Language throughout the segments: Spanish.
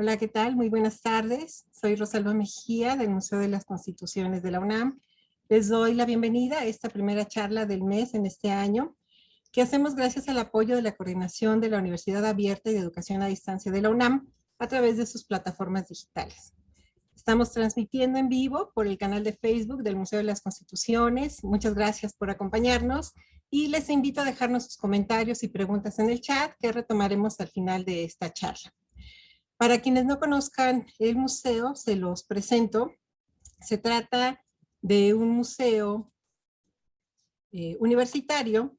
Hola, ¿qué tal? Muy buenas tardes. Soy Rosalba Mejía del Museo de las Constituciones de la UNAM. Les doy la bienvenida a esta primera charla del mes en este año, que hacemos gracias al apoyo de la Coordinación de la Universidad Abierta y de Educación a Distancia de la UNAM a través de sus plataformas digitales. Estamos transmitiendo en vivo por el canal de Facebook del Museo de las Constituciones. Muchas gracias por acompañarnos y les invito a dejarnos sus comentarios y preguntas en el chat que retomaremos al final de esta charla. Para quienes no conozcan el museo, se los presento. Se trata de un museo universitario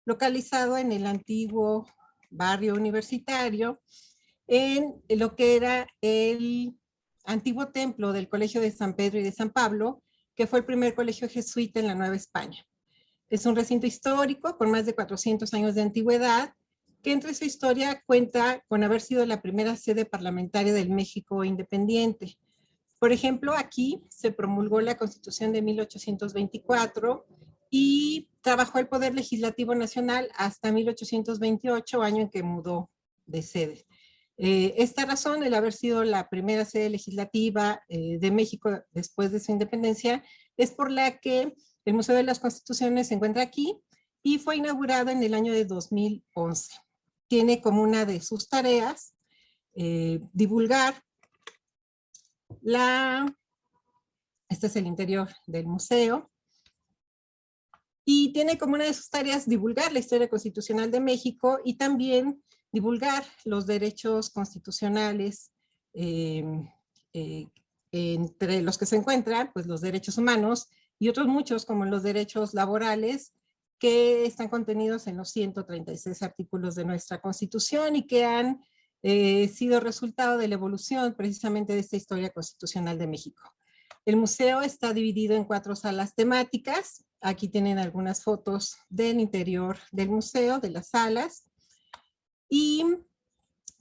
localizado en el antiguo barrio universitario, en lo que era el antiguo templo del Colegio de San Pedro y de San Pablo, que fue el primer colegio jesuita en la Nueva España. Es un recinto histórico con más de 400 años de antigüedad, que entre su historia cuenta con haber sido la primera sede parlamentaria del México independiente. Por ejemplo, aquí se promulgó la Constitución de 1824 y trabajó el Poder Legislativo Nacional hasta 1828, año en que mudó de sede. Esta razón, el haber sido la primera sede legislativa de México después de su independencia, es por la que el Museo de las Constituciones se encuentra aquí y fue inaugurado en el año de 2011. Tiene como una de sus tareas divulgar este es el interior del museo, y tiene como una de sus tareas divulgar la historia constitucional de México y también divulgar los derechos constitucionales, entre los que se encuentran pues, los derechos humanos y otros muchos como los derechos laborales que están contenidos en los 136 artículos de nuestra Constitución y que han sido resultado de la evolución precisamente de esta historia constitucional de México. El museo está dividido en 4 salas temáticas. Aquí tienen algunas fotos del interior del museo, de las salas. Y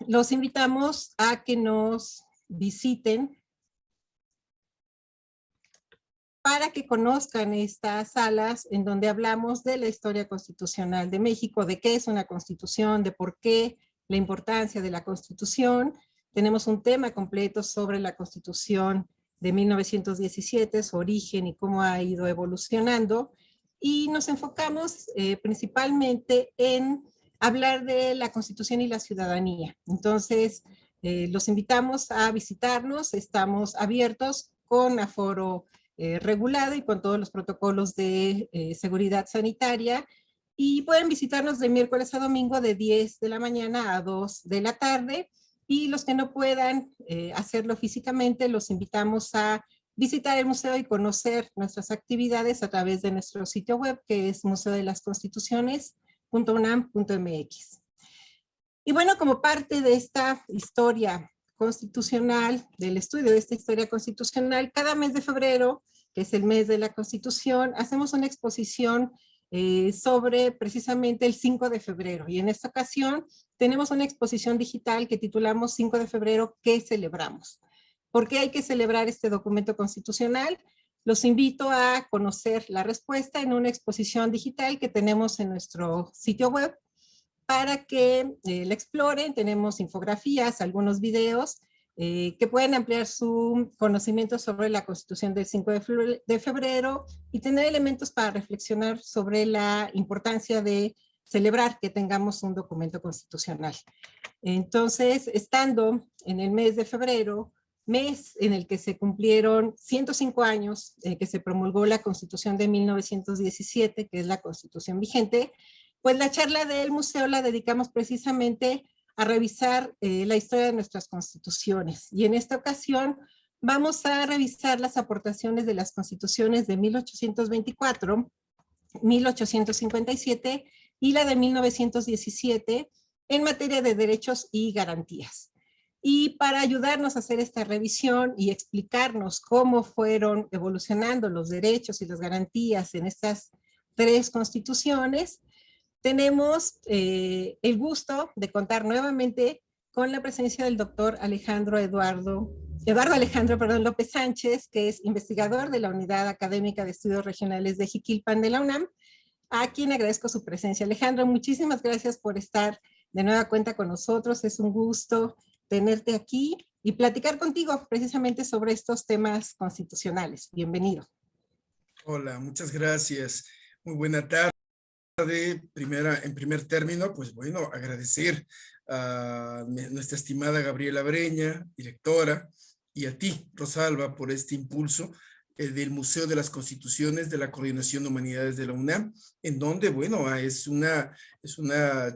los invitamos a que nos visiten para que conozcan estas salas en donde hablamos de la historia constitucional de México, de qué es una constitución, de por qué la importancia de la Constitución. Tenemos un tema completo sobre la Constitución de 1917, su origen y cómo ha ido evolucionando, y nos enfocamos principalmente en hablar de la Constitución y la ciudadanía. Entonces, los invitamos a visitarnos, estamos abiertos con aforo regulado y con todos los protocolos de seguridad sanitaria, y pueden visitarnos de miércoles a domingo de 10 de la mañana a 2 de la tarde, y los que no puedan hacerlo físicamente, los invitamos a visitar el museo y conocer nuestras actividades a través de nuestro sitio web, que es museodelasconstituciones.unam.mx. Y bueno, como parte de esta historia constitucional, del estudio de esta historia constitucional, cada mes de febrero, que es el mes de la Constitución, hacemos una exposición sobre precisamente el 5 de febrero. Y en esta ocasión tenemos una exposición digital que titulamos 5 de febrero, ¿qué celebramos? ¿Por qué hay que celebrar este documento constitucional? Los invito a conocer la respuesta en una exposición digital que tenemos en nuestro sitio web para que la exploren. Tenemos infografías, algunos videos que pueden ampliar su conocimiento sobre la Constitución del 5 de febrero y tener elementos para reflexionar sobre la importancia de celebrar que tengamos un documento constitucional. Entonces, estando en el mes de febrero, mes en el que se cumplieron 105 años que se promulgó la Constitución de 1917, que es la Constitución vigente, pues la charla del museo la dedicamos precisamente a revisar la historia de nuestras constituciones. Y en esta ocasión vamos a revisar las aportaciones de las constituciones de 1824, 1857 y la de 1917 en materia de derechos y garantías. Y para ayudarnos a hacer esta revisión y explicarnos cómo fueron evolucionando los derechos y las garantías en estas 3 constituciones, tenemos el gusto de contar nuevamente con la presencia del doctor Eduardo Alejandro López Sánchez, que es investigador de la Unidad Académica de Estudios Regionales de Jiquilpan de la UNAM, a quien agradezco su presencia. Alejandro, muchísimas gracias por estar de nueva cuenta con nosotros, es un gusto tenerte aquí y platicar contigo precisamente sobre estos temas constitucionales. Bienvenido. Hola, muchas gracias. Muy buena tarde. En primer término, pues bueno, agradecer a nuestra estimada Gabriela Breña, directora, y a ti, Rosalba, por este impulso del Museo de las Constituciones de la Coordinación de Humanidades de la UNAM, en donde, bueno, es una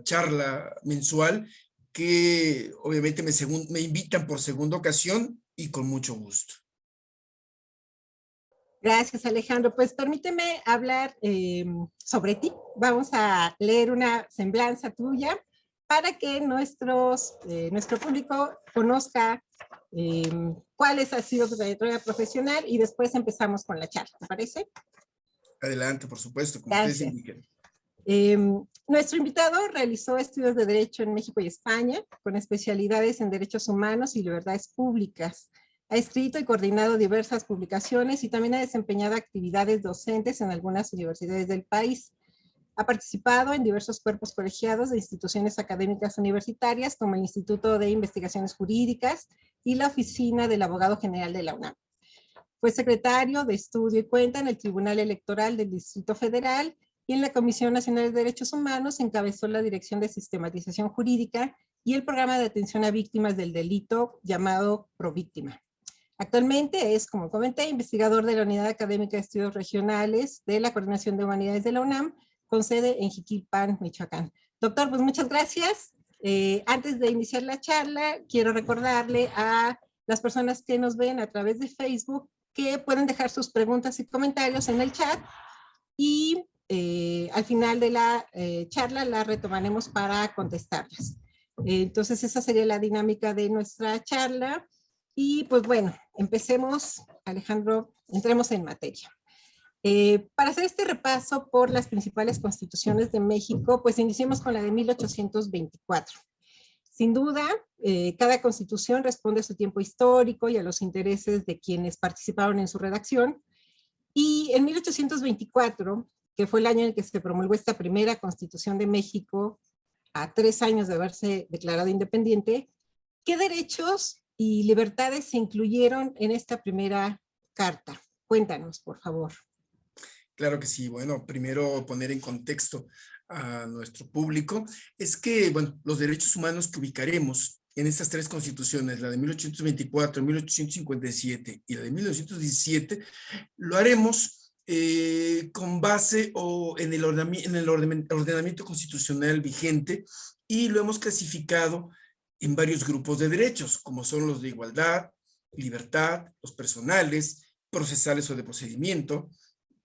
charla mensual que obviamente me invitan por segunda ocasión y con mucho gusto. Gracias, Alejandro. Pues permíteme hablar sobre ti. Vamos a leer una semblanza tuya para que nuestro público conozca cuál ha sido tu trayectoria profesional y después empezamos con la charla, ¿te parece? Adelante, por supuesto, como Gracias. ustedes indiquen. Nuestro invitado realizó estudios de Derecho en México y España, con especialidades en Derechos Humanos y Libertades Públicas. Ha escrito y coordinado diversas publicaciones y también ha desempeñado actividades docentes en algunas universidades del país. Ha participado en diversos cuerpos colegiados de instituciones académicas universitarias, como el Instituto de Investigaciones Jurídicas y la Oficina del Abogado General de la UNAM. Fue secretario de Estudio y Cuenta en el Tribunal Electoral del Distrito Federal y en la Comisión Nacional de Derechos Humanos encabezó la Dirección de Sistematización Jurídica y el Programa de Atención a Víctimas del Delito llamado Províctima. Actualmente es, como comenté, investigador de la Unidad Académica de Estudios Regionales de la Coordinación de Humanidades de la UNAM, con sede en Jiquilpan, Michoacán. Doctor, pues muchas gracias. Antes de iniciar la charla, quiero recordarle a las personas que nos ven a través de Facebook que pueden dejar sus preguntas y comentarios en el chat y al final de la charla la retomaremos para contestarlas. Entonces esa sería la dinámica de nuestra charla. Y pues bueno, empecemos, Alejandro, entremos en materia. Para hacer este repaso por las principales constituciones de México, pues iniciemos con la de 1824. Sin duda, cada constitución responde a su tiempo histórico y a los intereses de quienes participaron en su redacción. Y en 1824, que fue el año en el que se promulgó esta primera constitución de México, a 3 años de haberse declarado independiente, ¿qué derechos y libertades se incluyeron en esta primera carta? Cuéntanos, por favor. Claro que sí. Bueno, primero poner en contexto a nuestro público es que, bueno, los derechos humanos que ubicaremos en estas 3 constituciones, la de 1824, 1857 y la de 1917, lo haremos con base en el ordenamiento constitucional vigente, y lo hemos clasificado en varios grupos de derechos, como son los de igualdad, libertad, los personales, procesales o de procedimiento,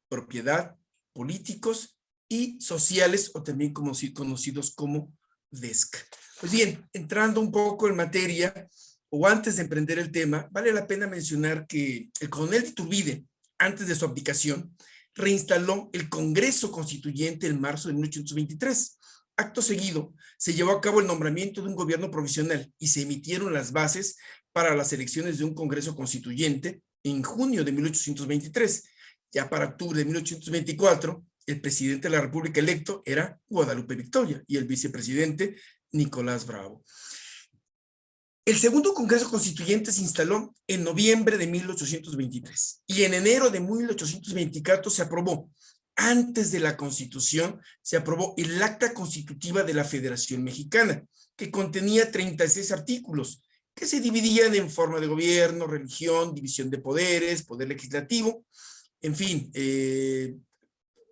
propiedad, políticos y sociales, o también conocidos como DESC. Pues bien, entrando un poco en materia, o antes de emprender el tema, vale la pena mencionar que el coronel de Iturbide, antes de su abdicación, reinstaló el Congreso Constituyente en marzo de 1823. Acto seguido, se llevó a cabo el nombramiento de un gobierno provisional y se emitieron las bases para las elecciones de un Congreso Constituyente en junio de 1823. Ya para octubre de 1824, el presidente de la República electo era Guadalupe Victoria y el vicepresidente Nicolás Bravo. El segundo Congreso Constituyente se instaló en noviembre de 1823 y en enero de 1824 se aprobó, antes de la Constitución, se aprobó el Acta Constitutiva de la Federación Mexicana, que contenía 36 artículos, que se dividían en forma de gobierno, religión, división de poderes, poder legislativo, en fin,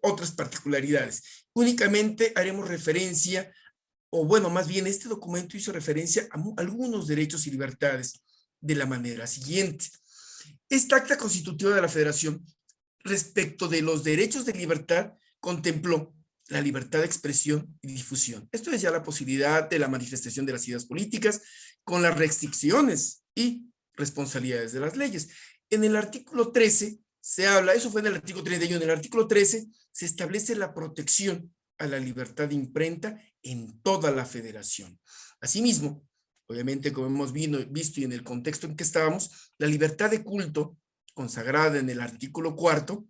otras particularidades. Únicamente haremos referencia, o bueno, más bien este documento hizo referencia a algunos derechos y libertades de la manera siguiente. Esta acta constitutiva de la Federación, respecto de los derechos de libertad, contempló la libertad de expresión y difusión. Esto es ya la posibilidad de la manifestación de las ideas políticas con las restricciones y responsabilidades de las leyes. En el artículo 13 se habla, eso fue en el artículo 31, en el artículo 13 se establece la protección a la libertad de imprenta en toda la federación. Asimismo, obviamente, como hemos visto y en el contexto en que estábamos, la libertad de culto, consagrada en el artículo 4,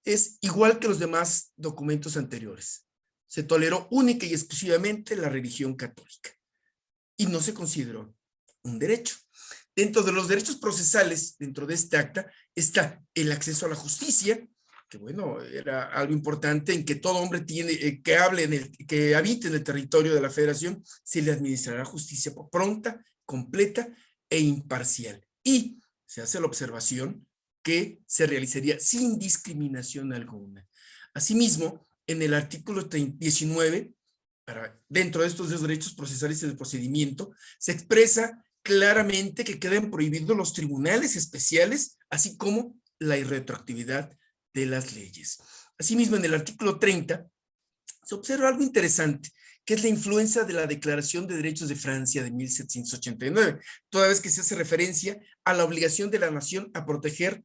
es igual que los demás documentos anteriores. Se toleró única y exclusivamente la religión católica y no se consideró un derecho. Dentro de los derechos procesales, dentro de este acta, está el acceso a la justicia, que bueno, era algo importante en que todo hombre tiene, que habite en el territorio de la federación, se le administrará justicia pronta, completa e imparcial. Y se hace la observación que se realizaría sin discriminación alguna. Asimismo, en el artículo 19, dentro de estos dos derechos procesales y de procedimiento, se expresa claramente que quedan prohibidos los tribunales especiales, así como la irretroactividad de las leyes. Asimismo, en el artículo 30, se observa algo interesante, que es la influencia de la Declaración de Derechos de Francia de 1789, toda vez que se hace referencia a la obligación de la nación a proteger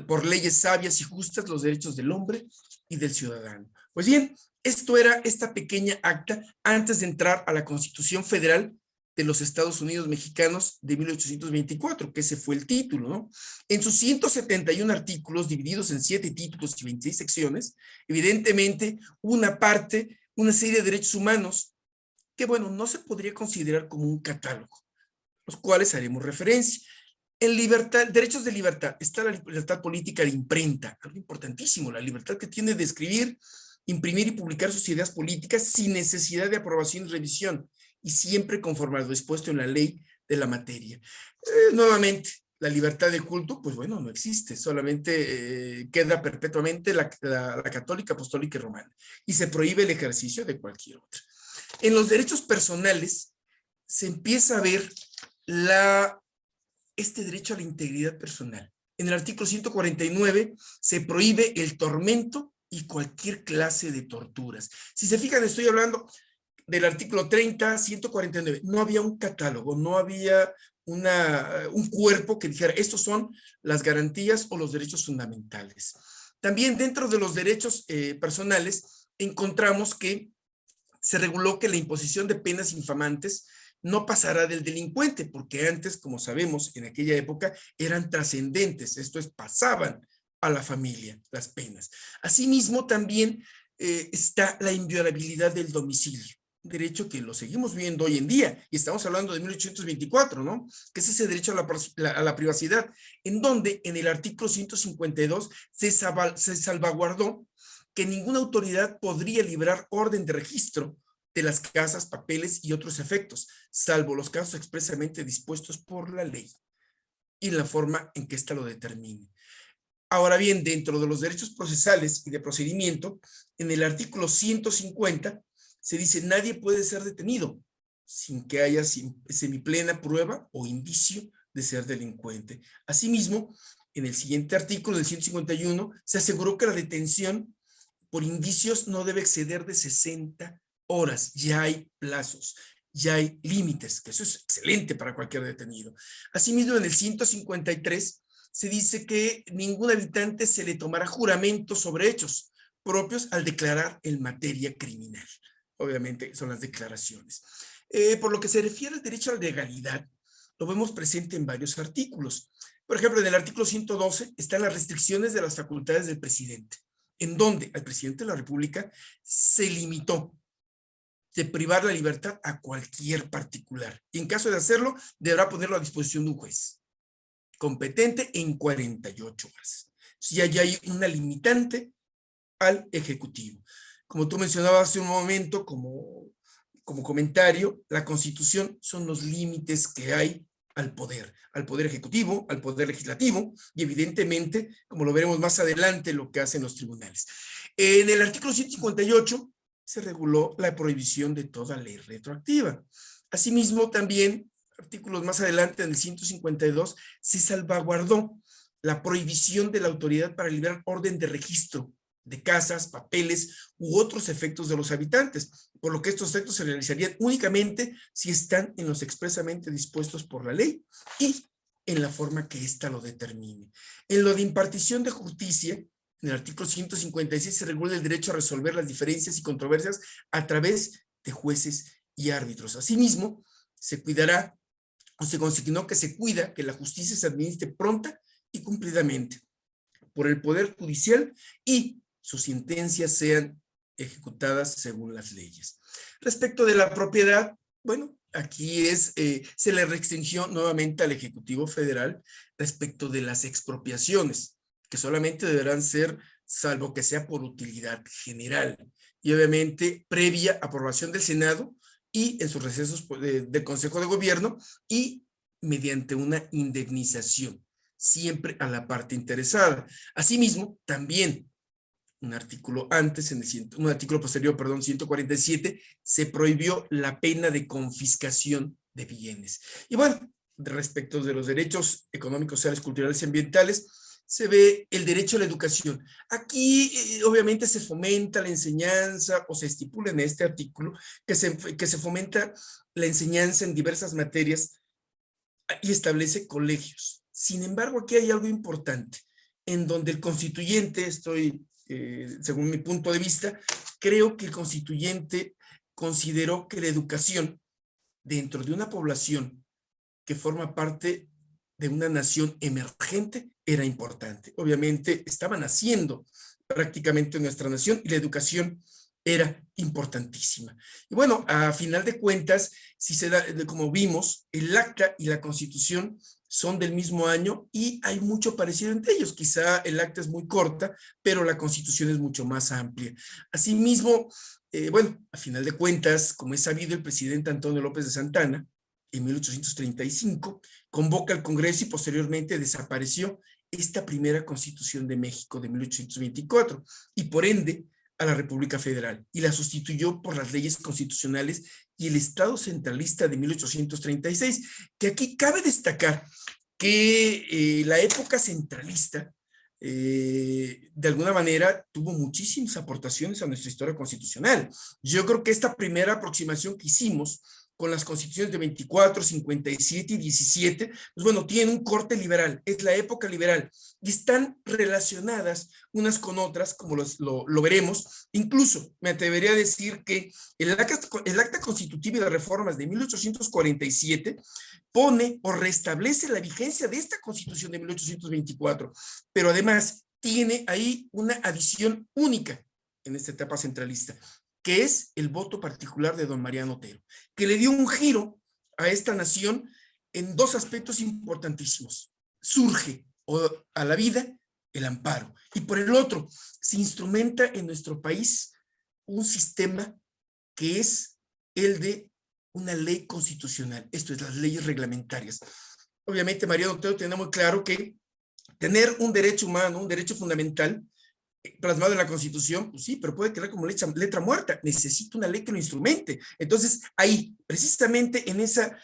por leyes sabias y justas los derechos del hombre y del ciudadano. Pues bien, esto era esta pequeña acta antes de entrar a la Constitución Federal de los Estados Unidos Mexicanos de 1824, que ese fue el título, ¿no? En sus 171 artículos, divididos en 7 títulos y 26 secciones, evidentemente una serie de derechos humanos que, bueno, no se podría considerar como un catálogo, los cuales haremos referencia. En libertad, derechos de libertad, está la libertad política de imprenta, algo importantísimo, la libertad que tiene de escribir, imprimir y publicar sus ideas políticas sin necesidad de aprobación y revisión, y siempre conforme a lo dispuesto en la ley de la materia. Nuevamente, la libertad de culto, pues bueno, no existe, solamente queda perpetuamente la católica, apostólica y romana, y se prohíbe el ejercicio de cualquier otra. En los derechos personales se empieza a ver este derecho a la integridad personal. En el artículo 149 se prohíbe el tormento y cualquier clase de torturas. Si se fijan, estoy hablando del artículo 30, 149. No había un catálogo, no había un cuerpo que dijera, estos son las garantías o los derechos fundamentales. También dentro de los derechos personales encontramos que se reguló que la imposición de penas infamantes no pasará del delincuente, porque antes, como sabemos, en aquella época eran trascendentes, esto es, pasaban a la familia las penas. Asimismo, también está la inviolabilidad del domicilio, un derecho que lo seguimos viendo hoy en día, y estamos hablando de 1824, ¿no? Que es ese derecho a la privacidad, en donde en el artículo 152 se salvaguardó que ninguna autoridad podría librar orden de registro de las casas, papeles y otros efectos, salvo los casos expresamente dispuestos por la ley y la forma en que ésta lo determine. Ahora bien, dentro de los derechos procesales y de procedimiento, en el artículo 150 se dice: nadie puede ser detenido sin que haya semiplena prueba o indicio de ser delincuente. Asimismo, en el siguiente artículo, el 151, se aseguró que la detención por indicios no debe exceder de 60 horas. Ya hay plazos, ya hay límites, que eso es excelente para cualquier detenido. Asimismo, en el 153 se dice que ningún habitante se le tomará juramento sobre hechos propios al declarar en materia criminal. Obviamente son las declaraciones. Por lo que se refiere al derecho a la legalidad, lo vemos presente en varios artículos. Por ejemplo, en el artículo 112 están las restricciones de las facultades del presidente, en donde al presidente de la República se limitó de privar la libertad a cualquier particular. Y en caso de hacerlo, deberá ponerlo a disposición de un juez competente en 48 horas. Si hay una limitante al Ejecutivo. Como tú mencionabas hace un momento, como comentario, la Constitución son los límites que hay al poder ejecutivo, al poder legislativo, y evidentemente, como lo veremos más adelante, lo que hacen los tribunales. En el artículo 158 se reguló la prohibición de toda ley retroactiva. Asimismo, también, artículos más adelante, en el 152, se salvaguardó la prohibición de la autoridad para liberar orden de registro de casas, papeles u otros efectos de los habitantes, por lo que estos efectos se realizarían únicamente si están en los expresamente dispuestos por la ley y en la forma que ésta lo determine. En lo de impartición de justicia, en el artículo 156 se regula el derecho a resolver las diferencias y controversias a través de jueces y árbitros. Asimismo, se cuidará o se consignó que se cuida que la justicia se administre pronta y cumplidamente por el Poder Judicial y sus sentencias sean ejecutadas según las leyes. Respecto de la propiedad, bueno, aquí se le restringió nuevamente al Ejecutivo Federal respecto de las expropiaciones, que solamente deberán ser, salvo que sea por utilidad general, y obviamente previa aprobación del Senado y en sus recesos del Consejo de Gobierno y mediante una indemnización, siempre a la parte interesada. Asimismo, también un artículo antes, un artículo posterior, perdón, 147, se prohibió la pena de confiscación de bienes. Y bueno, respecto de los derechos económicos, sociales, culturales y ambientales, se ve el derecho a la educación. Aquí, obviamente, se fomenta la enseñanza, o se estipula en este artículo, que se fomenta la enseñanza en diversas materias y establece colegios. Sin embargo, aquí hay algo importante, en donde el constituyente, según mi punto de vista, creo que el constituyente consideró que la educación dentro de una población que forma parte de una nación emergente era importante. Obviamente estaba naciendo prácticamente nuestra nación y la educación era importantísima. Y bueno, a final de cuentas, si se da, como vimos, el acta y la constitución son del mismo año y hay mucho parecido entre ellos. Quizá el acta es muy corta, pero la constitución es mucho más amplia. Asimismo, bueno, a final de cuentas, como es sabido, el presidente Antonio López de Santana, en 1835, convoca al Congreso y posteriormente desapareció esta primera Constitución de México de 1824 y por ende a la República Federal y la sustituyó por las leyes constitucionales y el Estado centralista de 1836, que aquí cabe destacar que la época centralista de alguna manera tuvo muchísimas aportaciones a nuestra historia constitucional. Yo creo que esta primera aproximación que hicimos con las constituciones de 24, 57 y 17, pues bueno, tienen un corte liberal, es la época liberal, y están relacionadas unas con otras, como lo veremos. Incluso me atrevería a decir que el acta constitutiva y de reformas de 1847 pone o restablece la vigencia de esta constitución de 1824, pero además tiene ahí una adición única en esta etapa centralista, que es el voto particular de don Mariano Otero, que le dio un giro a esta nación en dos aspectos importantísimos. Surge a la vida el amparo, y por el otro, se instrumenta en nuestro país un sistema que es el de una ley constitucional, esto es, las leyes reglamentarias. Obviamente, Mariano Otero tiene muy claro que tener un derecho humano, un derecho fundamental, plasmado en la Constitución, pues sí, pero puede quedar como letra muerta. Necesita una ley que lo instrumente. Entonces, ahí, precisamente en esa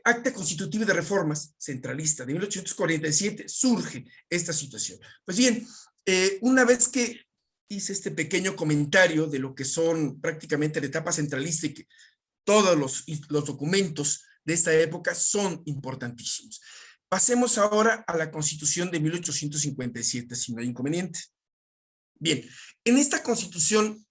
acta constitutiva de reformas centralista de 1847, surge esta situación. Pues bien, una vez que hice este pequeño comentario de lo que son prácticamente la etapa centralista y que todos los documentos de esta época son importantísimos. Pasemos ahora a la Constitución de 1857, si no hay inconveniente. Bien, en esta constitución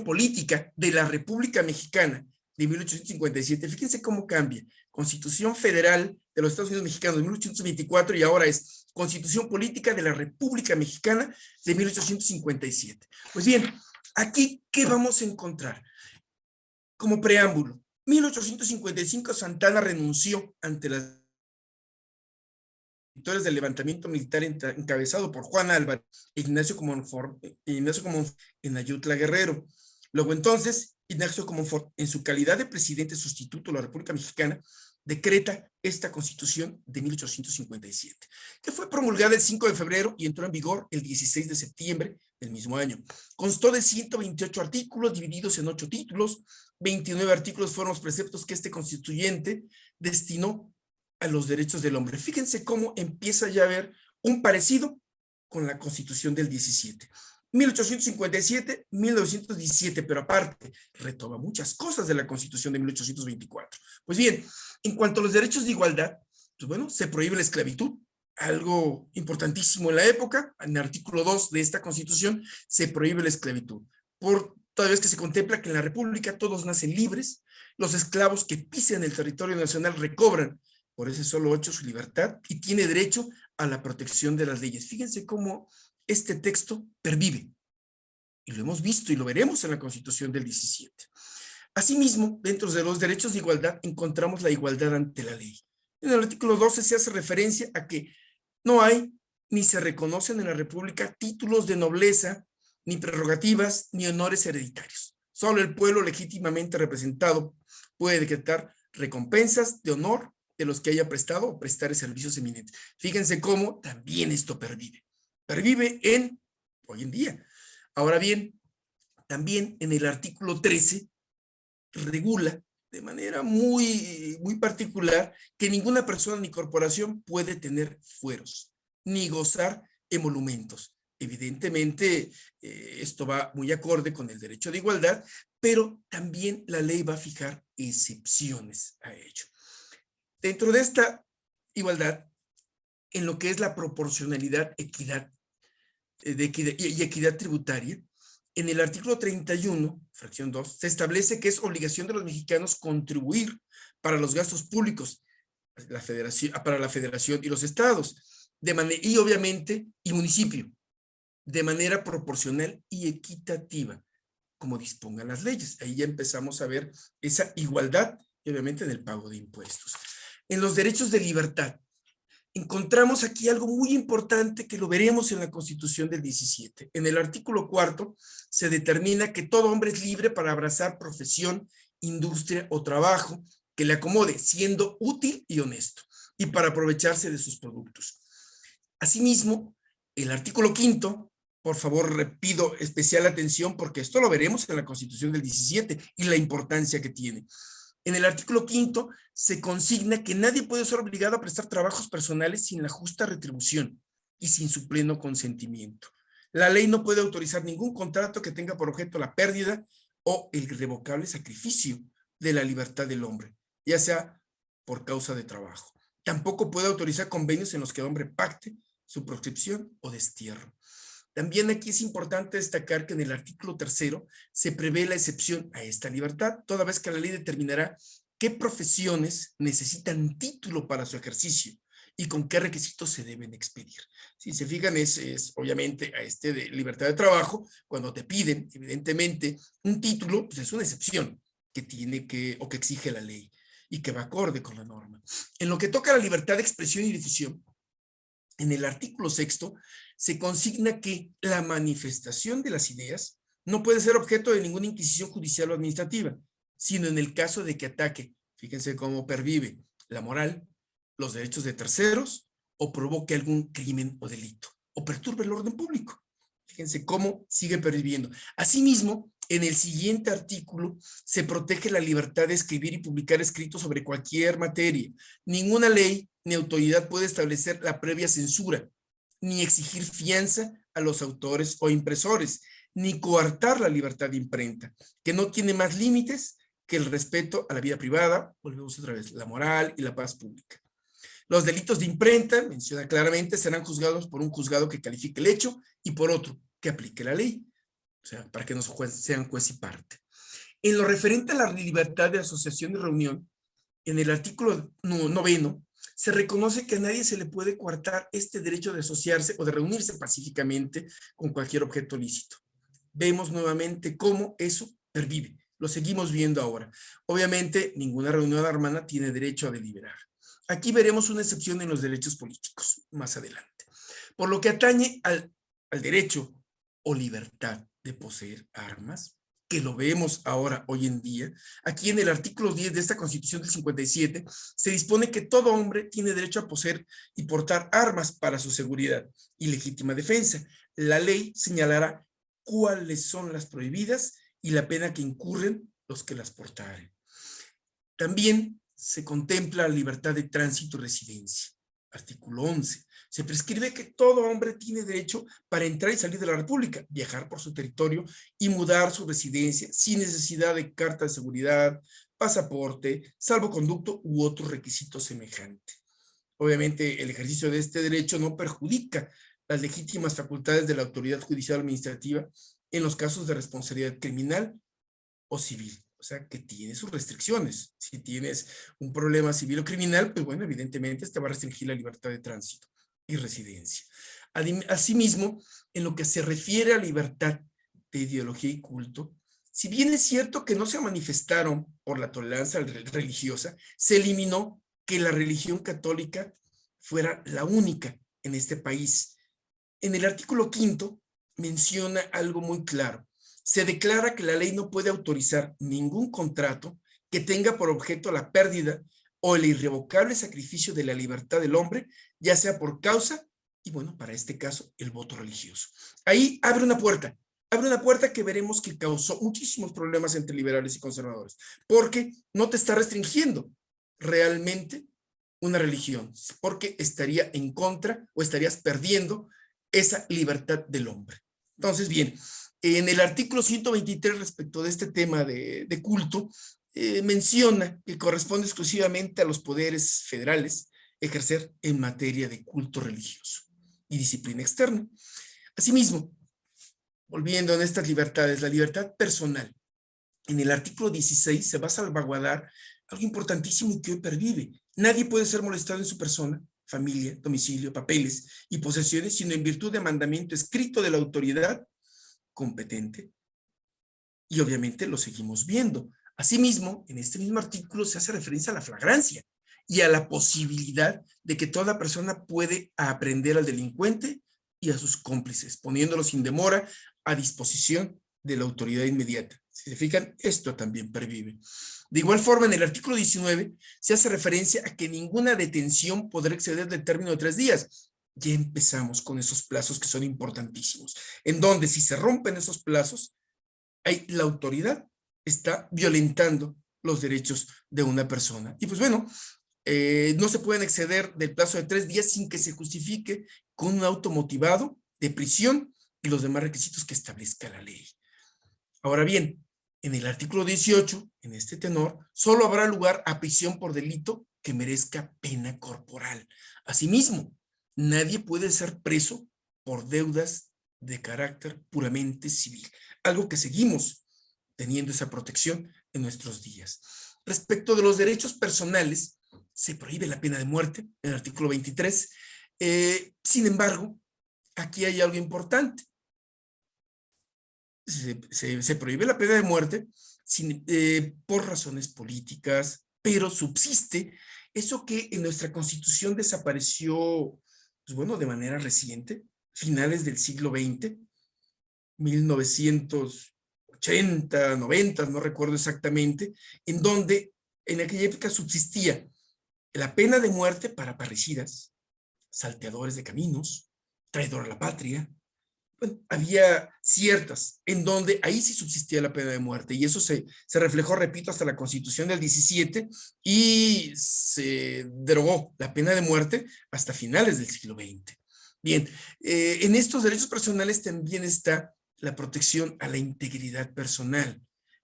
política de la República Mexicana de 1857, fíjense cómo cambia. Constitución Federal de los Estados Unidos Mexicanos de 1824 y ahora es Constitución Política de la República Mexicana de 1857. Pues bien, aquí, ¿qué vamos a encontrar? Como preámbulo, 1855 Santana renunció ante las victorias del levantamiento militar encabezado por Juan Álvarez e Ignacio Comonfort en Ayutla, Guerrero. Luego entonces, Ignacio Comonfort, en su calidad de presidente sustituto de la República Mexicana, decreta esta Constitución de 1857, que fue promulgada el 5 de febrero y entró en vigor el 16 de septiembre del mismo año. Constó de 128 artículos divididos en 8 títulos. 29 artículos fueron los preceptos que este constituyente destinó a los derechos del hombre. Fíjense cómo empieza ya a haber un parecido con la Constitución del 17. 1857, 1917, pero aparte retoma muchas cosas de la Constitución de 1824. Pues bien, en cuanto a los derechos de igualdad, pues bueno, se prohíbe la esclavitud, algo importantísimo en la época. En el artículo 2 de esta Constitución se prohíbe la esclavitud, toda vez que se contempla que en la República todos nacen libres, los esclavos que pisen el territorio nacional recobran por ese solo hecho su libertad y tiene derecho a la protección de las leyes. Fíjense cómo este texto pervive, y lo hemos visto y lo veremos en la Constitución del 17. Asimismo, dentro de los derechos de igualdad encontramos la igualdad ante la ley. En el artículo 12 se hace referencia a que no hay ni se reconocen en la República títulos de nobleza, ni prerrogativas, ni honores hereditarios. Solo el pueblo legítimamente representado puede decretar recompensas de honor de los que haya prestado o prestar servicios eminentes. Fíjense cómo también esto pervive. Pervive hoy en día. Ahora bien, también en el artículo 13 regula de manera muy particular que ninguna persona ni corporación puede tener fueros, ni gozar emolumentos. Evidentemente, esto va muy acorde con el derecho de igualdad, pero también la ley va a fijar excepciones a ello. Dentro de esta igualdad, en lo que es la proporcionalidad, equidad y equidad tributaria, en el artículo 31, fracción 2, se establece que es obligación de los mexicanos contribuir para los gastos públicos para la federación y los estados, y obviamente, y municipio, de manera proporcional y equitativa, como dispongan las leyes. Ahí ya empezamos a ver esa igualdad, y obviamente en el pago de impuestos. En los derechos de libertad, encontramos aquí algo muy importante que lo veremos en la Constitución del 17. En el artículo 4 se determina que todo hombre es libre para abrazar profesión, industria o trabajo que le acomode, siendo útil y honesto, y para aprovecharse de sus productos. Asimismo, el artículo 5, por favor, pido especial atención porque esto lo veremos en la Constitución del 17 y la importancia que tiene. En el artículo 5 se consigna que nadie puede ser obligado a prestar trabajos personales sin la justa retribución y sin su pleno consentimiento. La ley no puede autorizar ningún contrato que tenga por objeto la pérdida o el irrevocable sacrificio de la libertad del hombre, ya sea por causa de trabajo. Tampoco puede autorizar convenios en los que el hombre pacte su proscripción o destierro. También aquí es importante destacar que en el artículo 3 se prevé la excepción a esta libertad, toda vez que la ley determinará qué profesiones necesitan título para su ejercicio y con qué requisitos se deben expedir. Si se fijan, es obviamente a de libertad de trabajo, cuando te piden, evidentemente, un título, pues es una excepción que tiene o que exige la ley y que va acorde con la norma. En lo que toca a la libertad de expresión y difusión, en el artículo 6 se consigna que la manifestación de las ideas no puede ser objeto de ninguna inquisición judicial o administrativa, sino en el caso de que ataque, fíjense cómo pervive, la moral, los derechos de terceros o provoque algún crimen o delito o perturbe el orden público. Fíjense cómo sigue perviviendo. Asimismo, en el siguiente artículo se protege la libertad de escribir y publicar escritos sobre cualquier materia. Ninguna ley ni autoridad puede establecer la previa censura, ni exigir fianza a los autores o impresores, ni coartar la libertad de imprenta, que no tiene más límites que el respeto a la vida privada, volvemos otra vez, la moral y la paz pública. Los delitos de imprenta, menciona claramente, serán juzgados por un juzgado que califique el hecho y por otro que aplique la ley, o sea, para que no sean juez y parte. En lo referente a la libertad de asociación y reunión, en el artículo 9, se reconoce que a nadie se le puede coartar este derecho de asociarse o de reunirse pacíficamente con cualquier objeto lícito. Vemos nuevamente cómo eso pervive. Lo seguimos viendo ahora. Obviamente, ninguna reunión hermana tiene derecho a deliberar. Aquí veremos una excepción en los derechos políticos, más adelante. Por lo que atañe al derecho o libertad de poseer armas, que lo vemos ahora, hoy en día, aquí en el artículo 10 de esta Constitución del 57, se dispone que todo hombre tiene derecho a poseer y portar armas para su seguridad y legítima defensa. La ley señalará cuáles son las prohibidas y la pena que incurren los que las portaren. También se contempla la libertad de tránsito y residencia. Artículo 11. Se prescribe que todo hombre tiene derecho para entrar y salir de la República, viajar por su territorio y mudar su residencia sin necesidad de carta de seguridad, pasaporte, salvoconducto u otro requisito semejante. Obviamente, el ejercicio de este derecho no perjudica las legítimas facultades de la autoridad judicial administrativa en los casos de responsabilidad criminal o civil. O sea, que tiene sus restricciones. Si tienes un problema civil o criminal, pues bueno, evidentemente te va a restringir la libertad de tránsito y residencia. Asimismo, en lo que se refiere a libertad de ideología y culto, Si bien es cierto que no se manifestaron por la tolerancia religiosa, se eliminó que la religión católica fuera la única en este país. En el artículo 5 menciona algo muy claro. Se declara que la ley no puede autorizar ningún contrato que tenga por objeto la pérdida o el irrevocable sacrificio de la libertad del hombre, ya sea por causa, y bueno, para este caso, el voto religioso. Ahí abre una puerta que veremos que causó muchísimos problemas entre liberales y conservadores, porque no te está restringiendo realmente una religión, porque estaría en contra o estarías perdiendo esa libertad del hombre. Entonces, bien, en el artículo 123 respecto de este tema de culto, menciona que corresponde exclusivamente a los poderes federales ejercer en materia de culto religioso y disciplina externa. Asimismo, volviendo a estas libertades, la libertad personal, en el artículo 16 se va a salvaguardar algo importantísimo y que hoy pervive. Nadie puede ser molestado en su persona, familia, domicilio, papeles y posesiones, sino en virtud de mandamiento escrito de la autoridad competente. Y obviamente lo seguimos viendo. Asimismo, en este mismo artículo se hace referencia a la flagrancia y a la posibilidad de que toda persona puede aprehender al delincuente y a sus cómplices, poniéndolos sin demora a disposición de la autoridad inmediata. Si se fijan, esto también pervive. De igual forma, en el artículo 19 se hace referencia a que ninguna detención podrá exceder del término de 3 días. Ya empezamos con esos plazos que son importantísimos, en donde si se rompen esos plazos, la autoridad está violentando los derechos de una persona. Y pues bueno, no se pueden exceder del plazo de 3 días sin que se justifique con un auto motivado de prisión y los demás requisitos que establezca la ley. Ahora bien, en el artículo 18, en este tenor, solo habrá lugar a prisión por delito que merezca pena corporal. Asimismo, nadie puede ser preso por deudas de carácter puramente civil, algo que seguimos teniendo esa protección en nuestros días. Respecto de los derechos personales, se prohíbe la pena de muerte en el artículo 23. Sin embargo, aquí hay algo importante. Se prohíbe la pena de muerte por razones políticas, pero subsiste eso que en nuestra Constitución desapareció, pues bueno, de manera reciente, finales del siglo XX, 1980, 90, no recuerdo exactamente, en donde en aquella época subsistía la pena de muerte para parricidas, salteadores de caminos, traidor a la patria. Bueno, había ciertas en donde ahí sí subsistía la pena de muerte y eso se reflejó, repito, hasta la Constitución del 17 y se derogó la pena de muerte hasta finales del siglo XX. Bien, en estos derechos personales también está la protección a la integridad personal.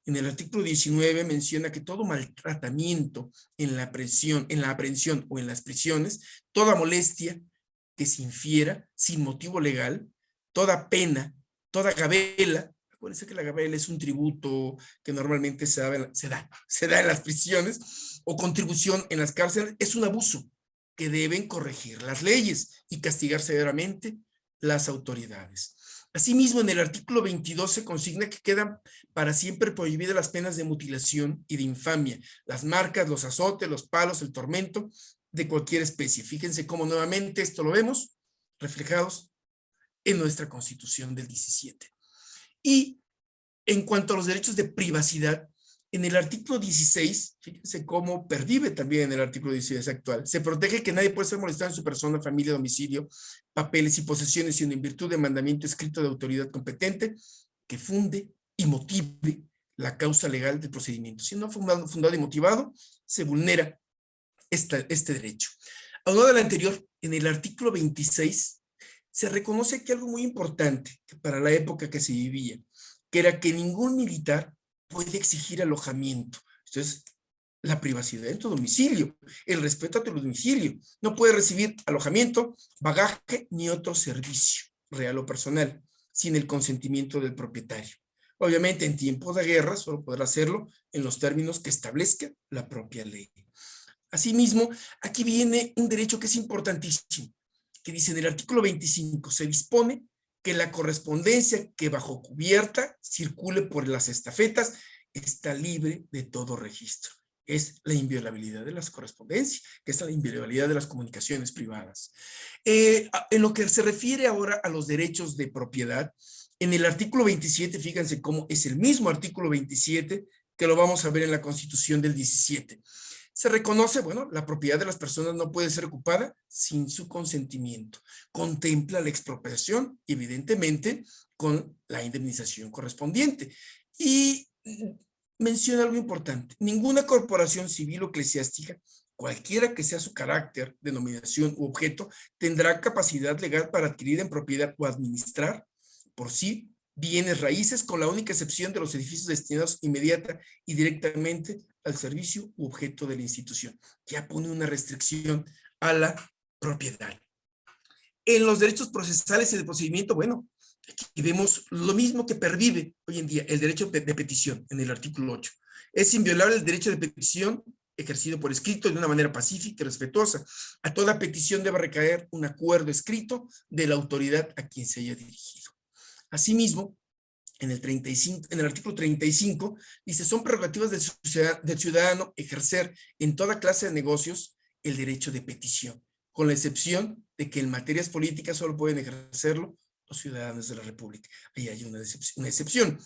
En el artículo 19 menciona que todo maltratamiento en la aprehensión o en las prisiones, toda molestia que se infiera sin motivo legal, toda pena, toda gabela, acuérdense que la gabela es un tributo que normalmente se da en las prisiones, o contribución en las cárceles, es un abuso que deben corregir las leyes y castigar severamente las autoridades. Asimismo, en el artículo 22 se consigna que quedan para siempre prohibidas las penas de mutilación y de infamia, las marcas, los azotes, los palos, el tormento de cualquier especie. Fíjense cómo nuevamente esto lo vemos reflejados en nuestra Constitución del 17. Y en cuanto a los derechos de privacidad, en el artículo 16, fíjense cómo pervive también en el artículo 16 actual, se protege que nadie puede ser molestado en su persona, familia, domicilio, papeles y posesiones, sino en virtud de mandamiento escrito de autoridad competente que funde y motive la causa legal del procedimiento. Si no fundado y motivado, se vulnera este derecho. Aunado al anterior, en el artículo 26 se reconoce aquí algo muy importante para la época que se vivía, que era que ningún militar puede exigir alojamiento. Entonces, la privacidad en tu domicilio, el respeto a tu domicilio. No puede recibir alojamiento, bagaje ni otro servicio, real o personal, sin el consentimiento del propietario. Obviamente, en tiempos de guerra, solo podrá hacerlo en los términos que establezca la propia ley. Asimismo, aquí viene un derecho que es importantísimo, que dice en el artículo 25, se dispone que la correspondencia que bajo cubierta circule por las estafetas está libre de todo registro. Es la inviolabilidad de las correspondencias, que es la inviolabilidad de las comunicaciones privadas. En lo que se refiere ahora a los derechos de propiedad, en el artículo 27, fíjense cómo es el mismo artículo 27 que lo vamos a ver en la Constitución del 17. Se reconoce, bueno, la propiedad de las personas no puede ser ocupada sin su consentimiento. Contempla la expropiación, evidentemente, con la indemnización correspondiente. Y menciona algo importante. Ninguna corporación civil o eclesiástica, cualquiera que sea su carácter, denominación u objeto, tendrá capacidad legal para adquirir en propiedad o administrar por sí bienes raíces, con la única excepción de los edificios destinados inmediata y directamente al servicio u objeto de la institución. Ya pone una restricción a la propiedad. En los derechos procesales y de procedimiento, bueno, aquí vemos lo mismo que pervive hoy en día, el derecho de petición en el artículo 8. Es inviolable el derecho de petición ejercido por escrito de una manera pacífica y respetuosa. A toda petición debe recaer un acuerdo escrito de la autoridad a quien se haya dirigido. Asimismo, en el artículo 35, dice, son prerrogativas del ciudadano ejercer en toda clase de negocios el derecho de petición, con la excepción de que en materias políticas solo pueden ejercerlo los ciudadanos de la República. Ahí hay una excepción.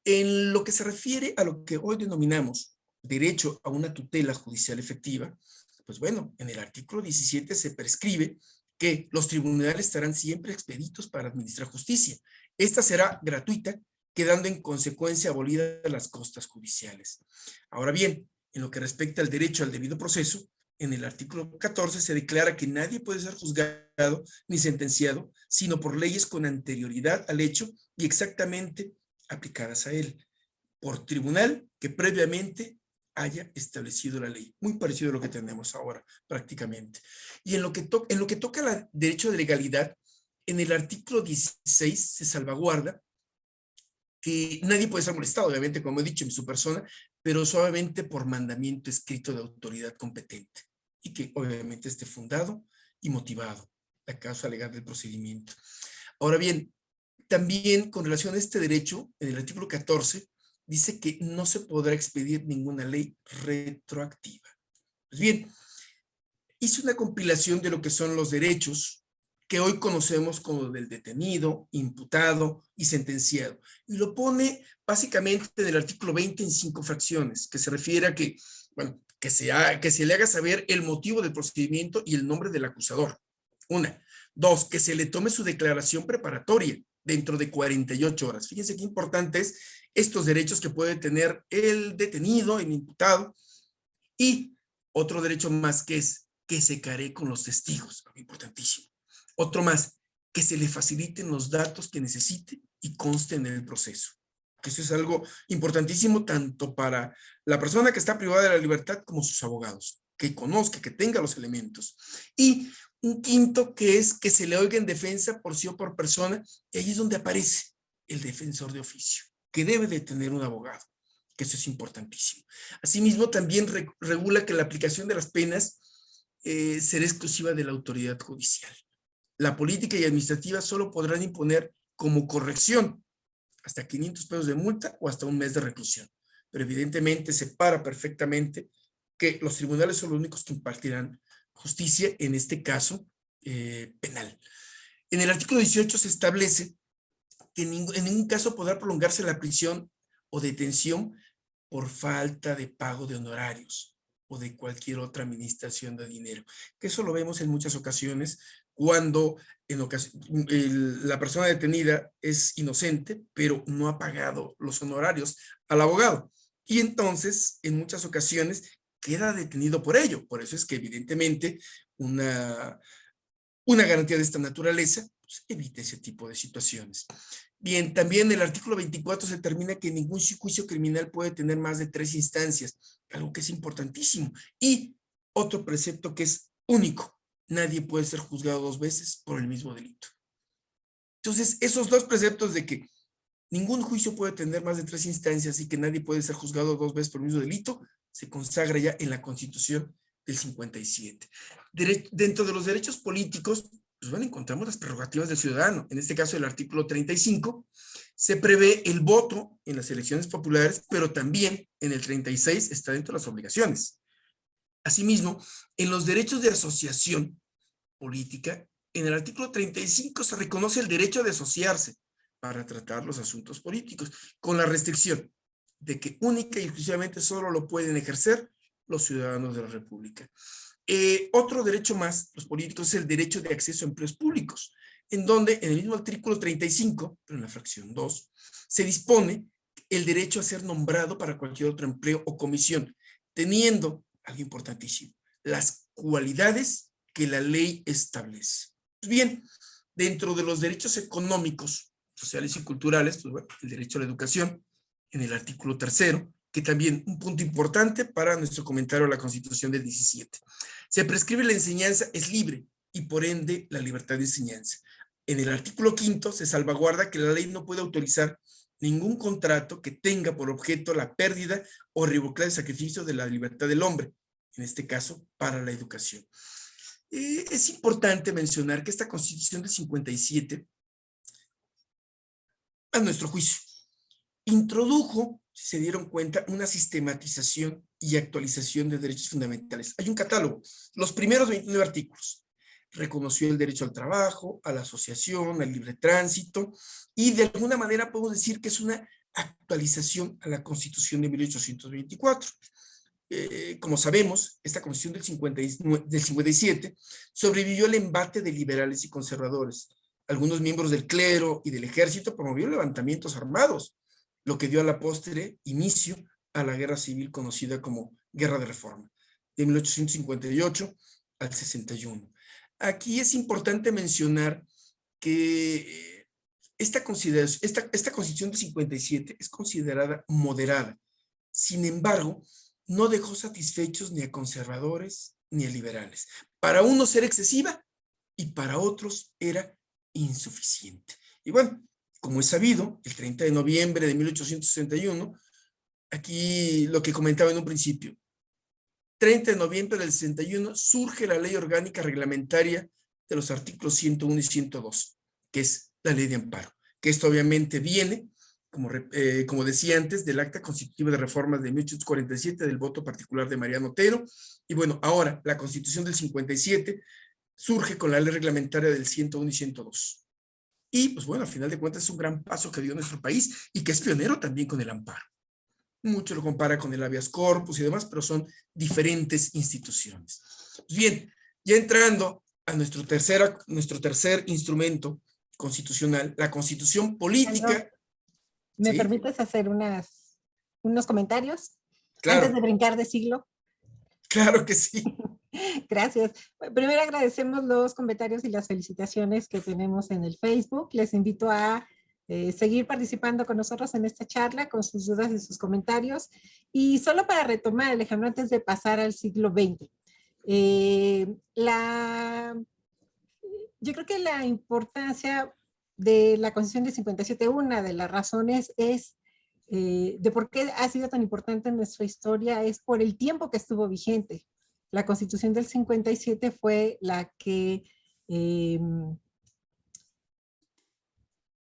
En lo que se refiere a lo que hoy denominamos derecho a una tutela judicial efectiva, pues bueno, en el artículo 17 se prescribe que los tribunales estarán siempre expeditos para administrar justicia. Esta será gratuita, quedando en consecuencia abolidas las costas judiciales. Ahora bien, en lo que respecta al derecho al debido proceso, en el artículo 14 se declara que nadie puede ser juzgado ni sentenciado, sino por leyes con anterioridad al hecho y exactamente aplicadas a él, por tribunal que previamente haya establecido la ley. Muy parecido a lo que tenemos ahora, prácticamente. Y en lo que toca al derecho de legalidad, en el artículo 16 se salvaguarda que nadie puede ser molestado, obviamente, como he dicho, en su persona, pero suavemente por mandamiento escrito de autoridad competente y que obviamente esté fundado y motivado la causa legal del procedimiento. Ahora bien, también con relación a este derecho, en el artículo 14, dice que no se podrá expedir ninguna ley retroactiva. Pues bien, hice una compilación de lo que son los derechos que hoy conocemos como del detenido, imputado y sentenciado. Y lo pone básicamente en el artículo 20 en 5 fracciones, que se refiere a que, bueno, que se le haga saber el motivo del procedimiento y el nombre del acusador. 1. 2, que se le tome su declaración preparatoria dentro de 48 horas. Fíjense qué importante es estos derechos que puede tener el detenido, el imputado. Y otro derecho más, que es que se caree con los testigos, importantísimo. Otro más, que se le faciliten los datos que necesite y consten en el proceso. Que eso es algo importantísimo tanto para la persona que está privada de la libertad como sus abogados, que conozca, que tenga los elementos. Y un quinto, que es que se le oiga en defensa por sí o por persona, y ahí es donde aparece el defensor de oficio, que debe de tener un abogado, que eso es importantísimo. Asimismo, también regula que la aplicación de las penas será exclusiva de la autoridad judicial. La política y administrativa solo podrán imponer como corrección hasta 500 pesos de multa o hasta un mes de reclusión. Pero evidentemente separa perfectamente que los tribunales son los únicos que impartirán justicia, en este caso penal. En el artículo 18 se establece que en ningún caso podrá prolongarse la prisión o detención por falta de pago de honorarios o de cualquier otra administración de dinero. Que eso lo vemos en muchas ocasiones cuando la persona detenida es inocente, pero no ha pagado los honorarios al abogado. Y entonces, en muchas ocasiones, queda detenido por ello. Por eso es que evidentemente una garantía de esta naturaleza pues, evita ese tipo de situaciones. Bien, también en el artículo 24 se determina que ningún juicio criminal puede tener más de 3 instancias, algo que es importantísimo. Y otro precepto que es único, nadie puede ser juzgado 2 veces por el mismo delito. Entonces, esos 2 preceptos de que ningún juicio puede tener más de 3 instancias y que nadie puede ser juzgado 2 veces por el mismo delito, se consagra ya en la Constitución del 57. Dentro de los derechos políticos, pues bueno, encontramos las prerrogativas del ciudadano. En este caso, el artículo 35, se prevé el voto en las elecciones populares, pero también en el 36 está dentro de las obligaciones. Asimismo, en los derechos de asociación política, en el artículo 35 se reconoce el derecho de asociarse para tratar los asuntos políticos, con la restricción de que única y exclusivamente solo lo pueden ejercer los ciudadanos de la República. Otro derecho más, los políticos, es el derecho de acceso a empleos públicos, en donde en el mismo artículo 35, pero en la fracción 2, se dispone el derecho a ser nombrado para cualquier otro empleo o comisión, teniendo, algo importantísimo, las cualidades que la ley establece. Pues bien, dentro de los derechos económicos, sociales y culturales, pues bueno, el derecho a la educación, en el artículo 3, que también un punto importante para nuestro comentario a la Constitución del 17. Se prescribe la enseñanza es libre y por ende la libertad de enseñanza. En el artículo 5 se salvaguarda que la ley no puede autorizar ningún contrato que tenga por objeto la pérdida o revocar el sacrificio de la libertad del hombre, en este caso para la educación. Es importante mencionar que esta Constitución del 57, a nuestro juicio, introdujo, si se dieron cuenta, una sistematización y actualización de derechos fundamentales. Hay un catálogo, los primeros 29 artículos. Reconoció el derecho al trabajo, a la asociación, al libre tránsito, y de alguna manera podemos decir que es una actualización a la Constitución de 1824. Como sabemos, esta Constitución del 57 sobrevivió al embate de liberales y conservadores. Algunos miembros del clero y del ejército promovieron levantamientos armados, lo que dio a la postre inicio a la guerra civil conocida como Guerra de Reforma, de 1858 al 61. Aquí es importante mencionar que esta Constitución de 57 es considerada moderada. Sin embargo, no dejó satisfechos ni a conservadores ni a liberales. Para unos era excesiva y para otros era insuficiente. Y bueno, como es sabido, el 30 de noviembre de 1861, aquí lo que comentaba en un principio, 30 de noviembre del 61 surge la ley orgánica reglamentaria de los artículos 101 y 102, que es la ley de amparo, que esto obviamente viene, como decía antes, del acta constitutiva de reformas de 1847, del voto particular de Mariano Otero, y bueno, ahora la Constitución del 57 surge con la ley reglamentaria del 101 y 102. Y pues bueno, al final de cuentas es un gran paso que dio nuestro país y que es pionero también con el amparo. Mucho lo compara con el habeas corpus y demás, pero son diferentes instituciones. Pues bien, ya entrando a nuestro tercer instrumento constitucional, la Constitución política. ¿Me ¿Sí? permites hacer unos comentarios? Claro. Antes de brincar de siglo. Claro que sí. Gracias. Primero agradecemos los comentarios y las felicitaciones que tenemos en el Facebook. Les invito a seguir participando con nosotros en esta charla, con sus dudas y sus comentarios. Y solo para retomar, Alejandro, antes de pasar al siglo XX, yo creo que la importancia de la Constitución de 57, una de las razones es de por qué ha sido tan importante en nuestra historia, es por el tiempo que estuvo vigente. La Constitución del 57 fue la que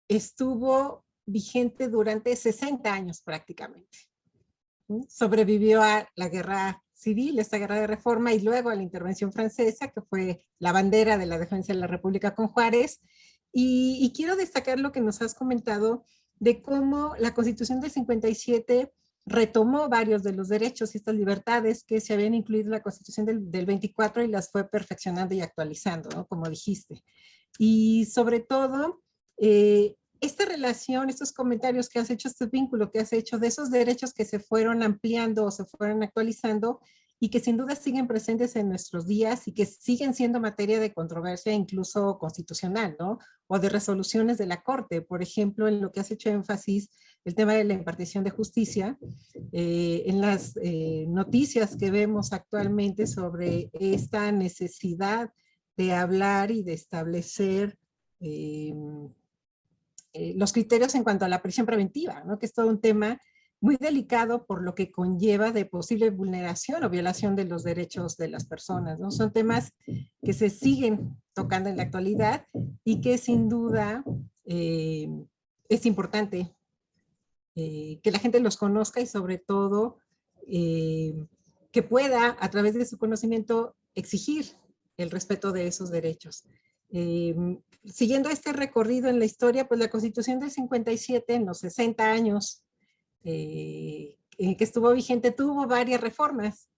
estuvo vigente durante 60 años prácticamente. Sobrevivió a la guerra civil, esta guerra de reforma, y luego a la intervención francesa, que fue la bandera de la defensa de la República con Juárez. Y quiero destacar lo que nos has comentado de cómo la Constitución del 57 retomó varios de los derechos y estas libertades que se habían incluido en la Constitución del 24 y las fue perfeccionando y actualizando, ¿no? Como dijiste. Y sobre todo, esta relación, estos comentarios que has hecho, este vínculo que has hecho de esos derechos que se fueron ampliando o se fueron actualizando y que sin duda siguen presentes en nuestros días y que siguen siendo materia de controversia incluso constitucional, ¿no? O de resoluciones de la Corte. Por ejemplo, en lo que has hecho énfasis, el tema de la impartición de justicia, en las noticias que vemos actualmente sobre esta necesidad de hablar y de establecer los criterios en cuanto a la prisión preventiva, ¿no? Que es todo un tema muy delicado por lo que conlleva de posible vulneración o violación de los derechos de las personas, ¿no? Son temas que se siguen tocando en la actualidad y que sin duda es importante que la gente los conozca y sobre todo que pueda a través de su conocimiento exigir el respeto de esos derechos. Siguiendo este recorrido en la historia, pues la Constitución del 57, en los 60 años que estuvo vigente, tuvo varias reformas.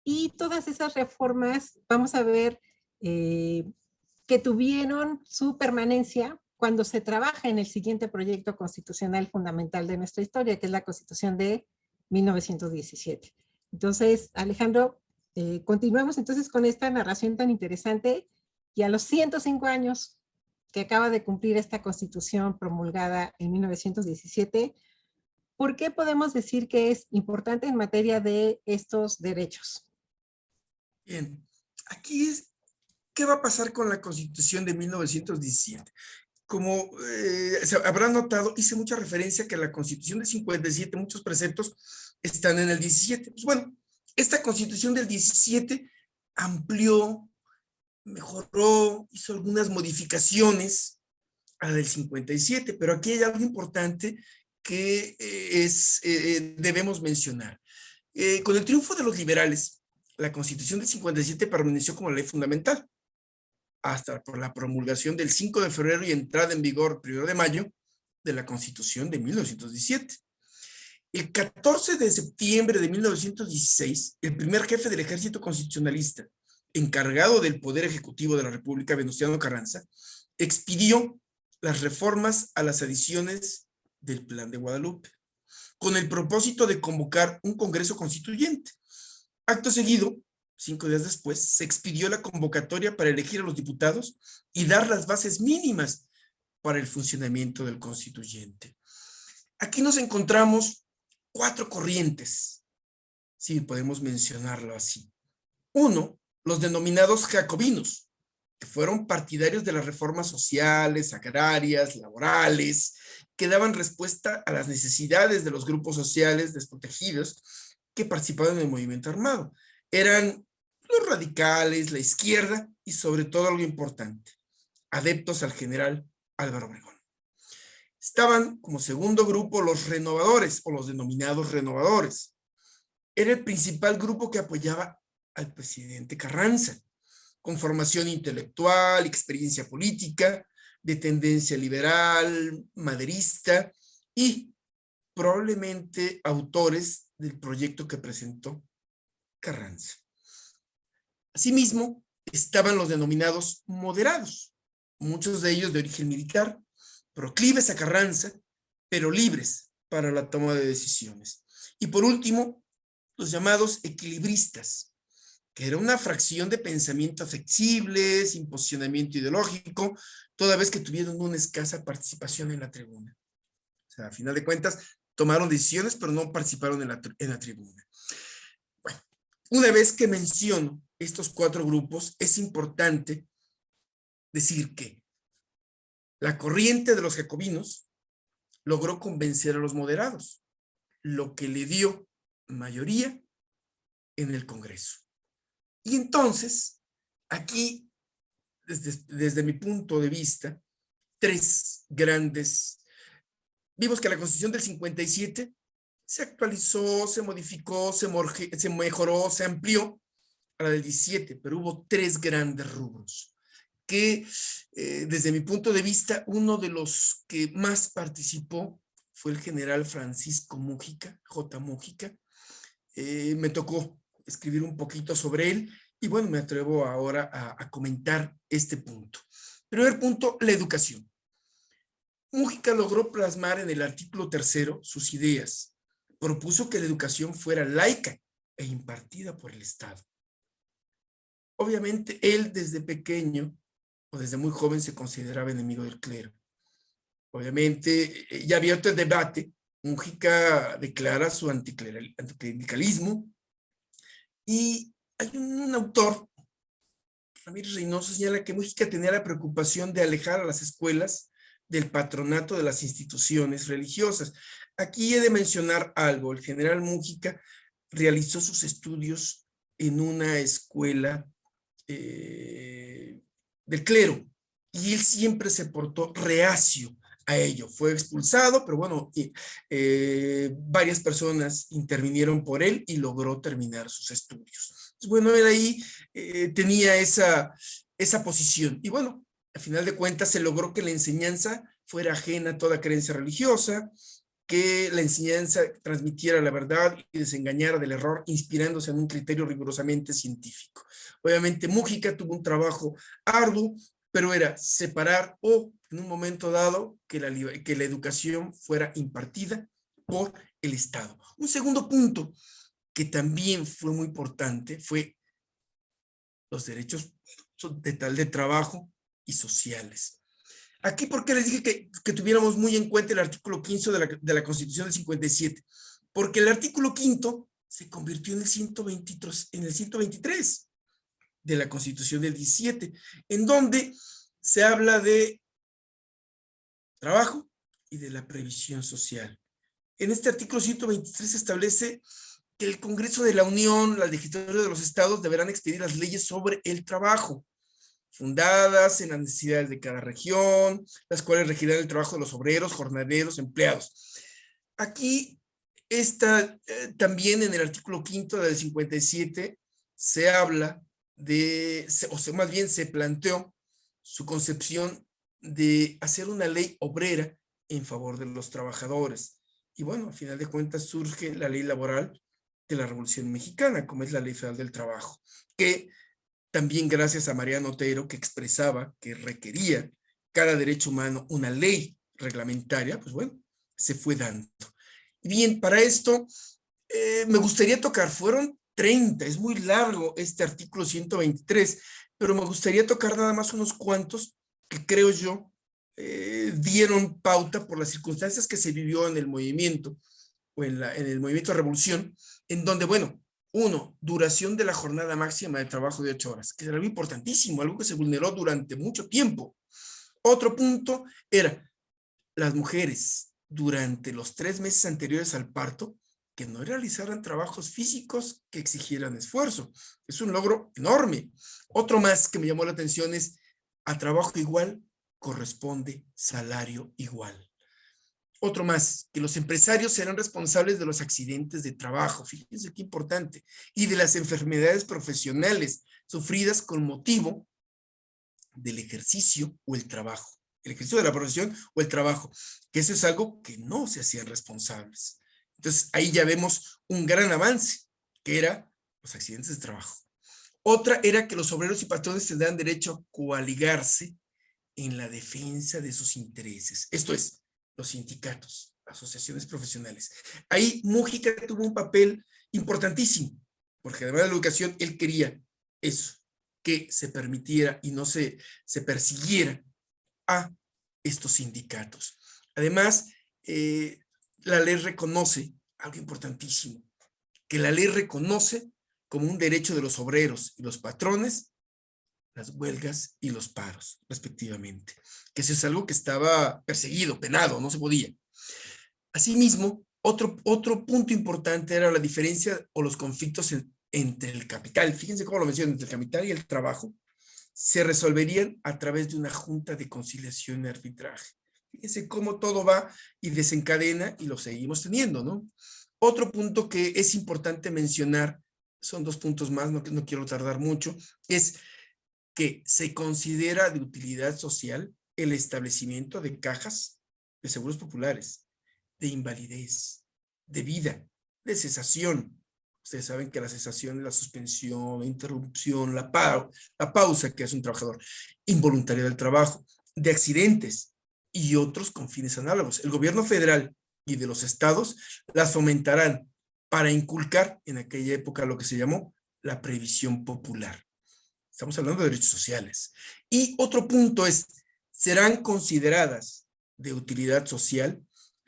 Y todas esas reformas, vamos a ver, que tuvieron su permanencia cuando se trabaja en el siguiente proyecto constitucional fundamental de nuestra historia, que es la Constitución de 1917. Entonces, Alejandro, continuamos entonces con esta narración tan interesante y a los 105 años que acaba de cumplir esta Constitución promulgada en 1917, ¿por qué podemos decir que es importante en materia de estos derechos? Bien, aquí es, ¿qué va a pasar con la Constitución de 1917? Como se habrá notado, hice mucha referencia que la Constitución del 57, muchos preceptos están en el 17. Pues bueno, esta Constitución del 17 amplió, mejoró, hizo algunas modificaciones a la del 57, pero aquí hay algo importante que debemos mencionar. Con el triunfo de los liberales, la Constitución del 57 permaneció como ley fundamental hasta por la promulgación del 5 de febrero y entrada en vigor 1 de mayo de la Constitución de 1917. El 14 de septiembre de 1916, el primer jefe del ejército constitucionalista, encargado del Poder Ejecutivo de la República, Venustiano Carranza, expidió las reformas a las adiciones del Plan de Guadalupe, con el propósito de convocar un Congreso Constituyente. Acto seguido, 5 días después, se expidió la convocatoria para elegir a los diputados y dar las bases mínimas para el funcionamiento del constituyente. Aquí nos encontramos 4 corrientes, si podemos mencionarlo así. Uno, los denominados jacobinos, que fueron partidarios de las reformas sociales, agrarias, laborales, que daban respuesta a las necesidades de los grupos sociales desprotegidos que participaban en el movimiento armado. Eran los radicales, la izquierda y sobre todo algo importante, adeptos al general Álvaro Obregón. Estaban como segundo grupo los renovadores o los denominados renovadores. Era el principal grupo que apoyaba al presidente Carranza, con formación intelectual, experiencia política, de tendencia liberal, maderista y probablemente autores del proyecto que presentó Carranza. Asimismo, estaban los denominados moderados, muchos de ellos de origen militar, proclives a Carranza, pero libres para la toma de decisiones. Y por último, los llamados equilibristas, que era una fracción de pensamiento flexible, sin posicionamiento ideológico, toda vez que tuvieron una escasa participación en la tribuna. O sea, a final de cuentas, tomaron decisiones, pero no participaron en la tribuna. Bueno, una vez que menciono estos 4 grupos, es importante decir que la corriente de los jacobinos logró convencer a los moderados, lo que le dio mayoría en el Congreso. Y entonces, aquí, desde mi punto de vista, 3 grandes. Vimos que la Constitución del 57 se actualizó, se modificó, se mejoró, se amplió a la del 17, pero hubo 3 grandes rubros que, desde mi punto de vista, uno de los que más participó fue el general Francisco Múgica, J. Múgica. Me tocó escribir un poquito sobre él y bueno, me atrevo ahora a comentar este punto. Primer punto, la educación. Múgica logró plasmar en el artículo 3 sus ideas. Propuso que la educación fuera laica e impartida por el Estado. Obviamente, él desde pequeño o desde muy joven se consideraba enemigo del clero. Obviamente, ya abierto el debate, Múgica declara su anticlericalismo y hay un autor, Ramírez Reynoso, señala que Múgica tenía la preocupación de alejar a las escuelas del patronato de las instituciones religiosas. Aquí he de mencionar algo. El general Múgica realizó sus estudios en una escuela del clero, y él siempre se portó reacio a ello. Fue expulsado, pero bueno, varias personas intervinieron por él y logró terminar sus estudios. Entonces, bueno, él ahí tenía esa posición. Y bueno, al final de cuentas se logró que la enseñanza fuera ajena a toda creencia religiosa, que la enseñanza transmitiera la verdad y desengañara del error, inspirándose en un criterio rigurosamente científico. Obviamente Múgica tuvo un trabajo arduo, pero era separar o en un momento dado que la educación fuera impartida por el Estado. Un segundo punto que también fue muy importante fue los derechos de trabajo y sociales. Aquí, ¿por qué les dije que tuviéramos muy en cuenta el artículo 15 de la Constitución del 57? Porque el artículo 5 se convirtió en el 123 de la Constitución del 17, en donde se habla de trabajo y de la previsión social. En este artículo 123 se establece que el Congreso de la Unión, las legislaturas de los estados deberán expedir las leyes sobre el trabajo, fundadas en las necesidades de cada región, las cuales regirán el trabajo de los obreros, jornaleros, empleados. Aquí también en el artículo 5 del 57 se habla más bien se planteó su concepción de hacer una ley obrera en favor de los trabajadores. Y bueno, al final de cuentas surge la ley laboral de la Revolución Mexicana, como es la Ley Federal del Trabajo, que también gracias a Mariano Otero, que expresaba que requería cada derecho humano una ley reglamentaria, pues bueno, se fue dando. Bien, para esto me gustaría tocar, fueron 30, es muy largo este artículo 123, pero me gustaría tocar nada más unos cuantos que creo yo dieron pauta por las circunstancias que se vivió en el movimiento, o en el movimiento de revolución, en donde, bueno, uno, duración de la jornada máxima de trabajo de 8 horas, que era algo importantísimo, algo que se vulneró durante mucho tiempo. Otro punto era las mujeres durante los 3 meses anteriores al parto, que no realizaran trabajos físicos que exigieran esfuerzo. Es un logro enorme. Otro más que me llamó la atención es, a trabajo igual corresponde salario igual. Otro más, que los empresarios serán responsables de los accidentes de trabajo, fíjense qué importante, y de las enfermedades profesionales sufridas con motivo del ejercicio o el trabajo, el ejercicio de la profesión o el trabajo, que eso es algo que no se hacían responsables. Entonces ahí ya vemos un gran avance, que era los accidentes de trabajo. Otra era que los obreros y patrones tendrán derecho a coaligarse en la defensa de sus intereses, esto es, los sindicatos, asociaciones profesionales. Ahí Múgica tuvo un papel importantísimo, porque además de la educación, él quería eso, que se permitiera y no se persiguiera a estos sindicatos. Además, la ley reconoce algo importantísimo, que la ley reconoce como un derecho de los obreros y los patrones las huelgas y los paros, respectivamente. Que eso es algo que estaba perseguido, penado, no se podía. Asimismo, otro punto importante era la diferencia o los conflictos entre el capital. Fíjense cómo lo mencionan, entre el capital y el trabajo, se resolverían a través de una junta de conciliación y arbitraje. Fíjense cómo todo va y desencadena y lo seguimos teniendo, ¿no? Otro punto que es importante mencionar, son 2 puntos más, no quiero tardar mucho, es que se considera de utilidad social el establecimiento de cajas de seguros populares, de invalidez, de vida, de cesación. Ustedes saben que la cesación es la suspensión, la interrupción, la pausa que hace un trabajador, involuntaria del trabajo, de accidentes y otros con fines análogos. El gobierno federal y de los estados las fomentarán para inculcar en aquella época lo que se llamó la previsión popular. Estamos hablando de derechos sociales. Y otro punto es, serán consideradas de utilidad social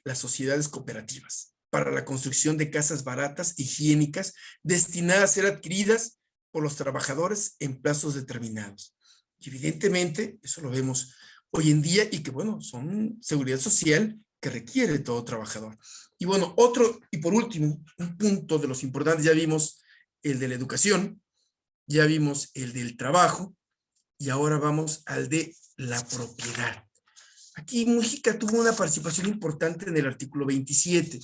las sociedades cooperativas para la construcción de casas baratas, higiénicas, destinadas a ser adquiridas por los trabajadores en plazos determinados. Y evidentemente, eso lo vemos hoy en día y que, bueno, son seguridad social que requiere todo trabajador. Y bueno, otro, y por último, un punto de los importantes, ya vimos el de la educación, ya vimos el del trabajo, y ahora vamos al de la propiedad. Aquí Mujica tuvo una participación importante en el artículo 27,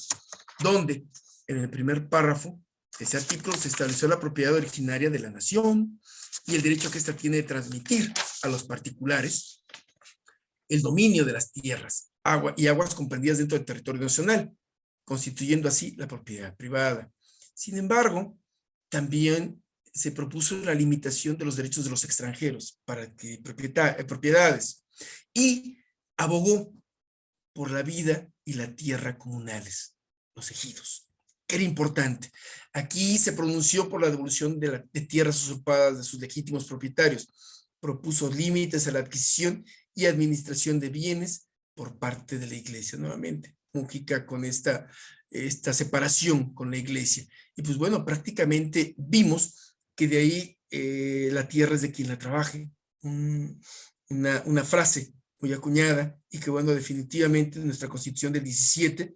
donde en el primer párrafo de ese artículo se estableció la propiedad originaria de la nación y el derecho que ésta tiene de transmitir a los particulares el dominio de las tierras, agua y aguas comprendidas dentro del territorio nacional, constituyendo así la propiedad privada. Sin embargo, también se propuso la limitación de los derechos de los extranjeros para que propiedades y abogó por la vida y la tierra comunales, los ejidos. Era importante. Aquí se pronunció por la devolución de tierras usurpadas de sus legítimos propietarios. Propuso límites a la adquisición y administración de bienes por parte de la iglesia. Nuevamente, Mujica con esta separación con la iglesia. Y pues bueno, prácticamente vimos que de ahí la tierra es de quien la trabaje. Una frase muy acuñada y que bueno, definitivamente nuestra Constitución del 17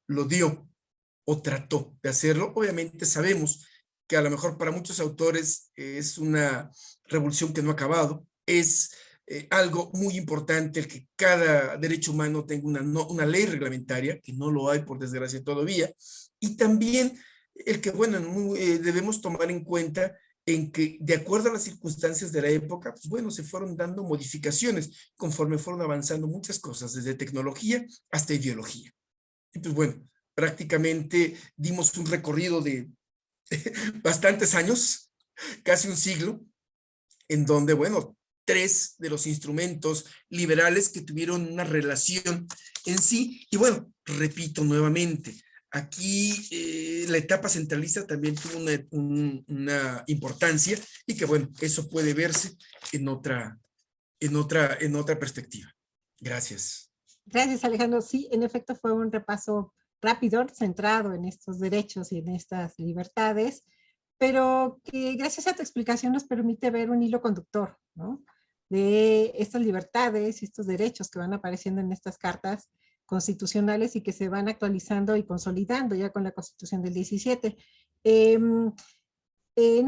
lo dio o trató de hacerlo. Obviamente sabemos que a lo mejor para muchos autores es una revolución que no ha acabado, es algo muy importante el que cada derecho humano tenga una ley reglamentaria, que no lo hay por desgracia todavía, y también el que, bueno, debemos tomar en cuenta en que de acuerdo a las circunstancias de la época, pues bueno, se fueron dando modificaciones conforme fueron avanzando muchas cosas, desde tecnología hasta ideología. Y pues bueno, prácticamente dimos un recorrido de bastantes años, casi un siglo, en donde, bueno, 3 de los instrumentos liberales que tuvieron una relación en sí, y bueno, repito nuevamente, aquí la etapa centralista también tuvo una importancia y que bueno, eso puede verse en otra perspectiva. Gracias. Gracias, Alejandro. Sí, en efecto fue un repaso rápido, centrado en estos derechos y en estas libertades, pero que gracias a tu explicación nos permite ver un hilo conductor, ¿no? De estas libertades y estos derechos que van apareciendo en estas cartas constitucionales y que se van actualizando y consolidando ya con la Constitución del 17. En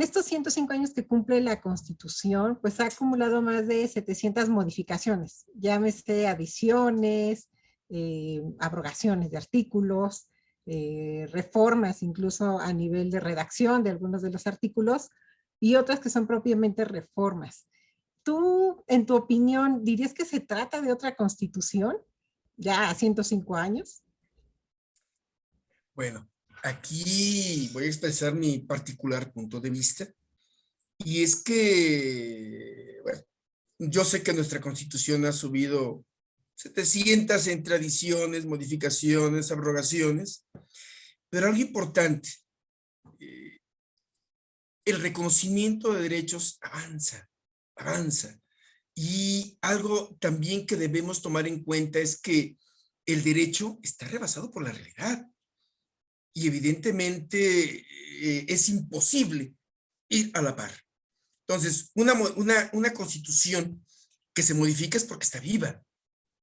estos 105 años que cumple la Constitución, pues ha acumulado más de 700 modificaciones, llámese adiciones, abrogaciones de artículos, reformas incluso a nivel de redacción de algunos de los artículos y otras que son propiamente reformas. ¿Tú, en tu opinión, dirías que se trata de otra Constitución ya a 105 años? Bueno, aquí voy a expresar mi particular punto de vista, y es que, bueno, yo sé que nuestra Constitución ha subido 700 entre adiciones, modificaciones, abrogaciones, pero algo importante, eh, el reconocimiento de derechos avanza. Y algo también que debemos tomar en cuenta es que el derecho está rebasado por la realidad. Y evidentemente es imposible ir a la par. Entonces, una constitución que se modifica es porque está viva,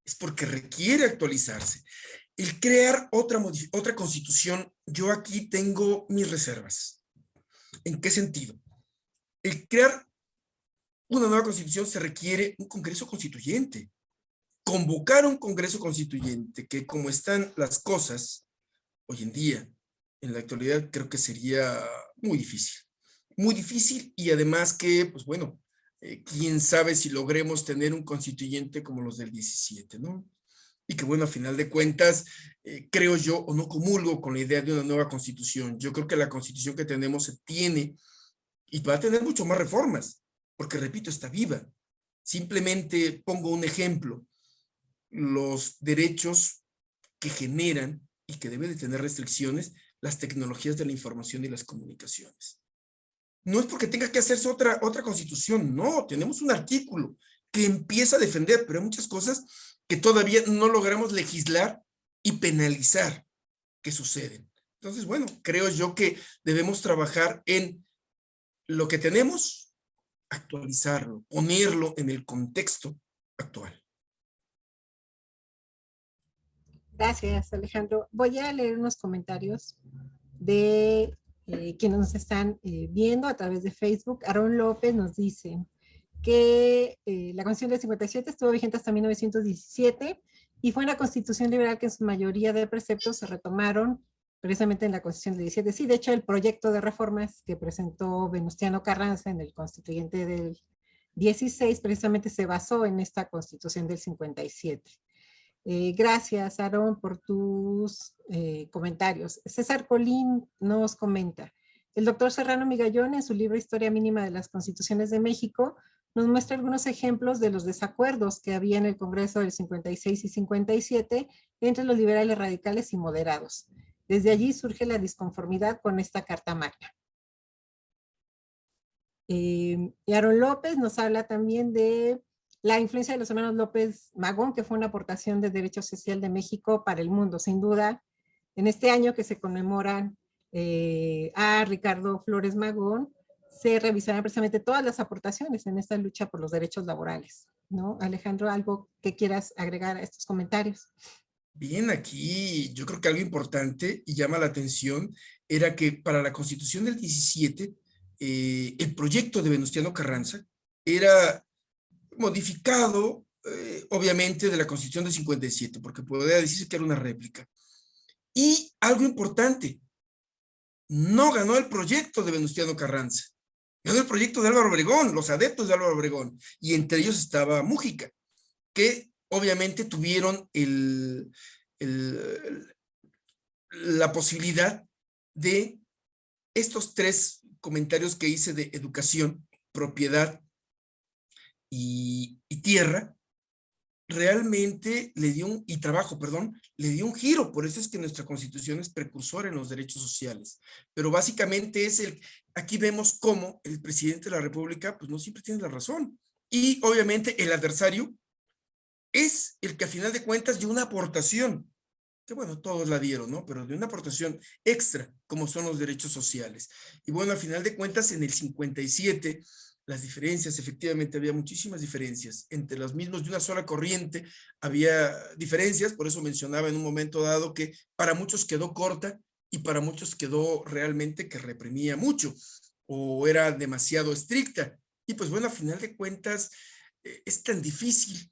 es porque requiere actualizarse. El crear otra constitución, yo aquí tengo mis reservas. ¿En qué sentido? El crear una nueva constitución se requiere un Congreso Constituyente. Convocar un Congreso Constituyente, que como están las cosas hoy en día, en la actualidad, creo que sería muy difícil. Muy difícil, y además que, pues bueno, quién sabe si logremos tener un constituyente como los del 17, ¿no? Y que bueno, a final de cuentas, creo yo, o no comulgo con la idea de una nueva constitución. Yo creo que la constitución que tenemos se tiene y va a tener mucho más reformas, porque repito, está viva. Simplemente pongo un ejemplo, los derechos que generan y que deben de tener restricciones las tecnologías de la información y las comunicaciones. No es porque tenga que hacerse otra constitución, no, tenemos un artículo que empieza a defender, pero hay muchas cosas que todavía no logramos legislar y penalizar que suceden. Entonces, bueno, creo yo que debemos trabajar en lo que tenemos, actualizarlo, ponerlo en el contexto actual. Gracias, Alejandro. Voy a leer unos comentarios de quienes nos están viendo a través de Facebook. Aarón López nos dice que la Constitución del 57 estuvo vigente hasta 1917 y fue una constitución liberal que en su mayoría de preceptos se retomaron precisamente en la Constitución del 17. Sí, de hecho, el proyecto de reformas que presentó Venustiano Carranza en el constituyente del 16 precisamente se basó en esta Constitución del 57. Gracias, Aarón, por tus comentarios. César Colín nos comenta, el doctor Serrano Migallón, en su libro Historia Mínima de las Constituciones de México, nos muestra algunos ejemplos de los desacuerdos que había en el Congreso del 56 y 57 entre los liberales radicales y moderados. Desde allí surge la disconformidad con esta Carta Magna. Y Aarón López nos habla también de la influencia de los hermanos López Magón, que fue una aportación de derecho social de México para el mundo. Sin duda, en este año que se conmemoran a Ricardo Flores Magón, se revisarán precisamente todas las aportaciones en esta lucha por los derechos laborales, ¿no? Alejandro, ¿algo que quieras agregar a estos comentarios? Bien, aquí yo creo que algo importante y llama la atención era que para la Constitución del 17, el proyecto de Venustiano Carranza era modificado, obviamente, de la Constitución del 57, porque podría decirse que era una réplica. Y algo importante, no ganó el proyecto de Venustiano Carranza, ganó el proyecto de Álvaro Obregón, los adeptos de Álvaro Obregón, y entre ellos estaba Mújica, que obviamente tuvieron la posibilidad de estos tres comentarios que hice de educación, propiedad y tierra, realmente le dio y trabajo, perdón, le dio un giro. Por eso es que nuestra Constitución es precursora en los derechos sociales. Pero básicamente aquí vemos cómo el presidente de la República, pues no siempre tiene la razón. Y obviamente el adversario es el que a final de cuentas dio una aportación, que bueno, todos la dieron, ¿no? Pero de una aportación extra, como son los derechos sociales. Y bueno, al final de cuentas, en el 57, las diferencias, efectivamente, había muchísimas diferencias. Entre los mismos de una sola corriente había diferencias, por eso mencionaba en un momento dado que para muchos quedó corta y para muchos quedó realmente que reprimía mucho o era demasiado estricta. Y pues bueno, al final de cuentas, es tan difícil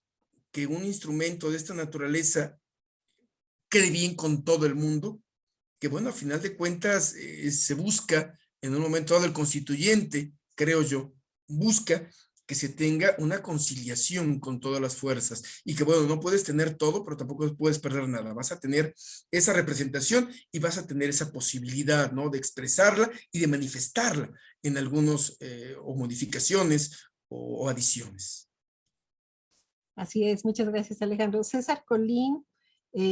que un instrumento de esta naturaleza quede bien con todo el mundo, que bueno, a final de cuentas se busca, en un momento dado el constituyente, creo yo, busca que se tenga una conciliación con todas las fuerzas y que bueno, no puedes tener todo, pero tampoco puedes perder nada. Vas a tener esa representación y vas a tener esa posibilidad, ¿no? De expresarla y de manifestarla en algunos o modificaciones o adiciones. Así es, muchas gracias, Alejandro. César Colín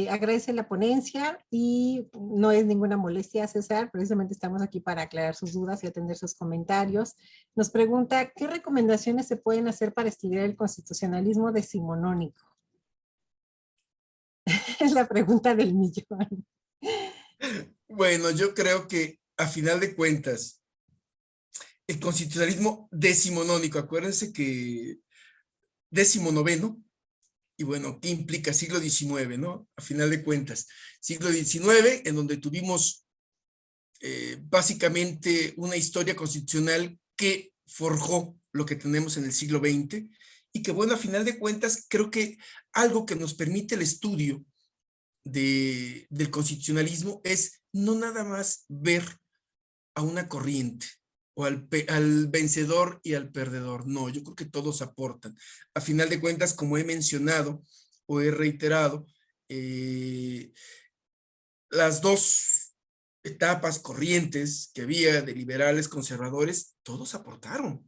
agradece la ponencia y no es ninguna molestia, César, precisamente estamos aquí para aclarar sus dudas y atender sus comentarios. Nos pregunta, ¿qué recomendaciones se pueden hacer para estudiar el constitucionalismo decimonónico? Es la pregunta del millón. Bueno, yo creo que a final de cuentas, el constitucionalismo decimonónico, acuérdense que 19º, y bueno, ¿qué implica siglo XIX, no? A final de cuentas, siglo XIX, en donde tuvimos básicamente una historia constitucional que forjó lo que tenemos en el siglo XX, y que bueno, a final de cuentas, creo que algo que nos permite el estudio del constitucionalismo es no nada más ver a una corriente o al vencedor y al perdedor. No, yo creo que todos aportan. A final de cuentas, como he mencionado o he reiterado, las dos etapas, corrientes que había de liberales, conservadores, todos aportaron.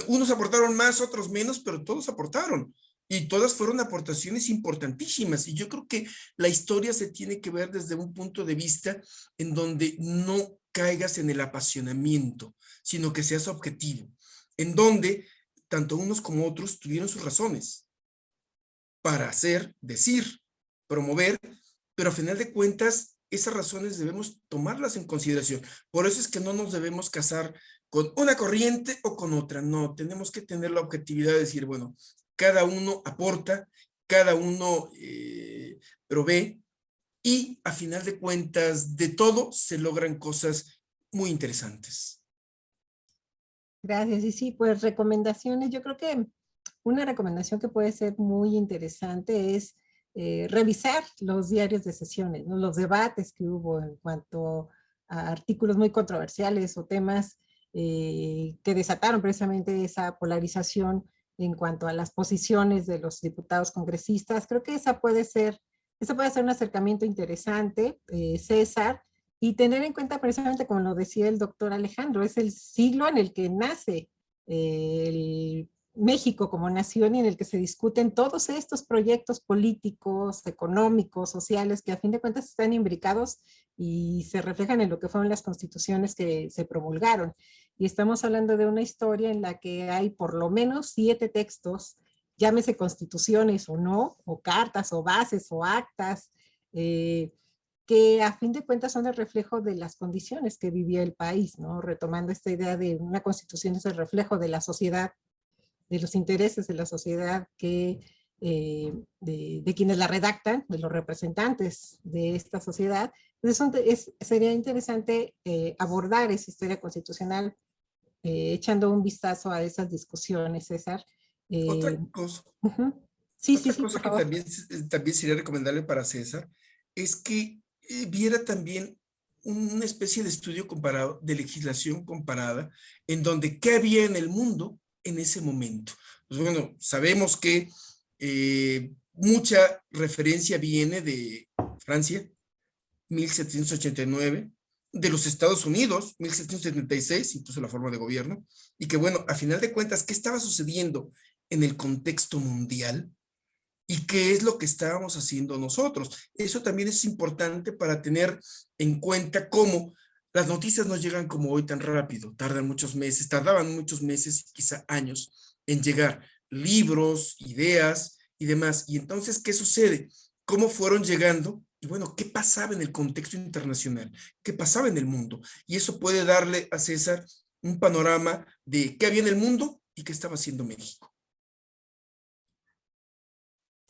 Unos aportaron más, otros menos, pero todos aportaron. Y todas fueron aportaciones importantísimas. Y yo creo que la historia se tiene que ver desde un punto de vista en donde no caigas en el apasionamiento, sino que seas objetivo. En donde tanto unos como otros tuvieron sus razones para hacer, decir, promover, pero a final de cuentas, esas razones debemos tomarlas en consideración. Por eso es que no nos debemos casar con una corriente o con otra. No, tenemos que tener la objetividad de decir, bueno, cada uno aporta, cada uno provee, y a final de cuentas, de todo se logran cosas muy interesantes. Gracias. Y sí, pues recomendaciones. Yo creo que una recomendación que puede ser muy interesante es revisar los diarios de sesiones, ¿no? Los debates que hubo en cuanto a artículos muy controversiales o temas que desataron precisamente esa polarización en cuanto a las posiciones de los diputados congresistas. Creo que esa puede ser un acercamiento interesante, César, y tener en cuenta precisamente, como lo decía el doctor Alejandro, es el siglo en el que nace el México como nación y en el que se discuten todos estos proyectos políticos, económicos, sociales, que a fin de cuentas están imbricados y se reflejan en lo que fueron las constituciones que se promulgaron. Y estamos hablando de una historia en la que hay por lo menos 7 textos, llámese constituciones o no, o cartas o bases o actas, que a fin de cuentas son el reflejo de las condiciones que vivía el país, ¿no? Retomando esta idea de una constitución es el reflejo de la sociedad, de los intereses de la sociedad de quienes la redactan, de los representantes de esta sociedad. Entonces sería interesante abordar esa historia constitucional echando un vistazo a esas discusiones, César. Otra Eh, cosa, uh-huh. Sí, sí, otra sí, cosa por que favor. también sería recomendable para César es que viera también una especie de estudio comparado, de legislación comparada, en donde qué había en el mundo en ese momento. Pues bueno, sabemos que mucha referencia viene de Francia, 1789, de los Estados Unidos, 1776, incluso la forma de gobierno, y que bueno, a final de cuentas, ¿qué estaba sucediendo en el contexto mundial? ¿Y qué es lo que estábamos haciendo nosotros? Eso también es importante para tener en cuenta cómo las noticias no llegan como hoy tan rápido, tardaban muchos meses, quizá años, en llegar libros, ideas y demás. Y entonces, ¿qué sucede? ¿Cómo fueron llegando? Y bueno, ¿qué pasaba en el contexto internacional? ¿Qué pasaba en el mundo? Y eso puede darle a César un panorama de qué había en el mundo y qué estaba haciendo México.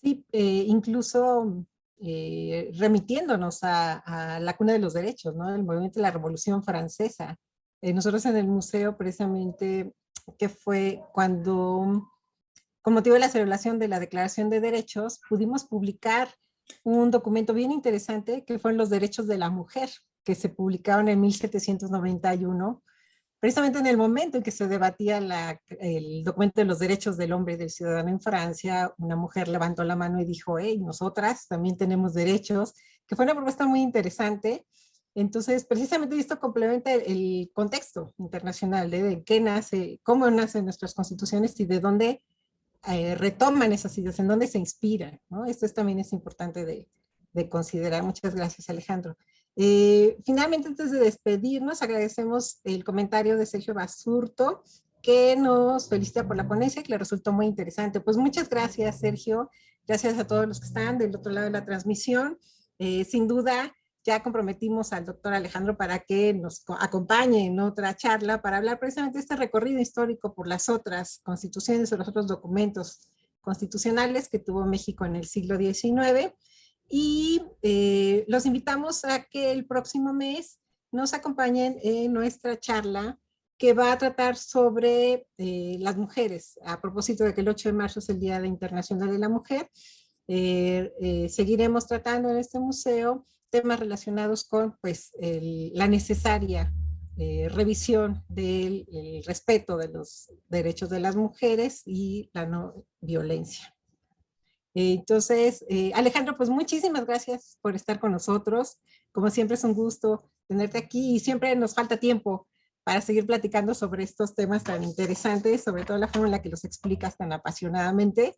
Sí, incluso remitiéndonos a la cuna de los derechos, ¿no? El movimiento de la Revolución Francesa. Nosotros en el museo, precisamente, que fue cuando, con motivo de la celebración de la Declaración de Derechos, pudimos publicar un documento bien interesante que fueron los derechos de la mujer, que se publicaron en 1791, precisamente en el momento en que se debatía el documento de los derechos del hombre y del ciudadano en Francia. Una mujer levantó la mano y dijo, hey, nosotras también tenemos derechos, que fue una propuesta muy interesante. Entonces, precisamente esto complementa el contexto internacional de qué nace, cómo nacen nuestras constituciones y de dónde retoman esas ideas, en dónde se inspiran, ¿no? Esto también es importante de considerar. Muchas gracias, Alejandro. Finalmente, antes de despedirnos, agradecemos el comentario de Sergio Basurto, que nos felicita por la ponencia, que le resultó muy interesante. Pues muchas gracias, Sergio. Gracias a todos los que están del otro lado de la transmisión. Sin duda, ya comprometimos al doctor Alejandro para que nos acompañe en otra charla para hablar precisamente de este recorrido histórico por las otras constituciones o los otros documentos constitucionales que tuvo México en el siglo XIX. Y los invitamos a que el próximo mes nos acompañen en nuestra charla que va a tratar sobre las mujeres, a propósito de que el 8 de marzo es el Día Internacional de la Mujer. Seguiremos tratando en este museo temas relacionados con pues, la necesaria revisión del respeto de los derechos de las mujeres y la no violencia. Entonces, Alejandro, pues muchísimas gracias por estar con nosotros. Como siempre es un gusto tenerte aquí y siempre nos falta tiempo para seguir platicando sobre estos temas tan interesantes, sobre todo la forma en la que los explicas tan apasionadamente.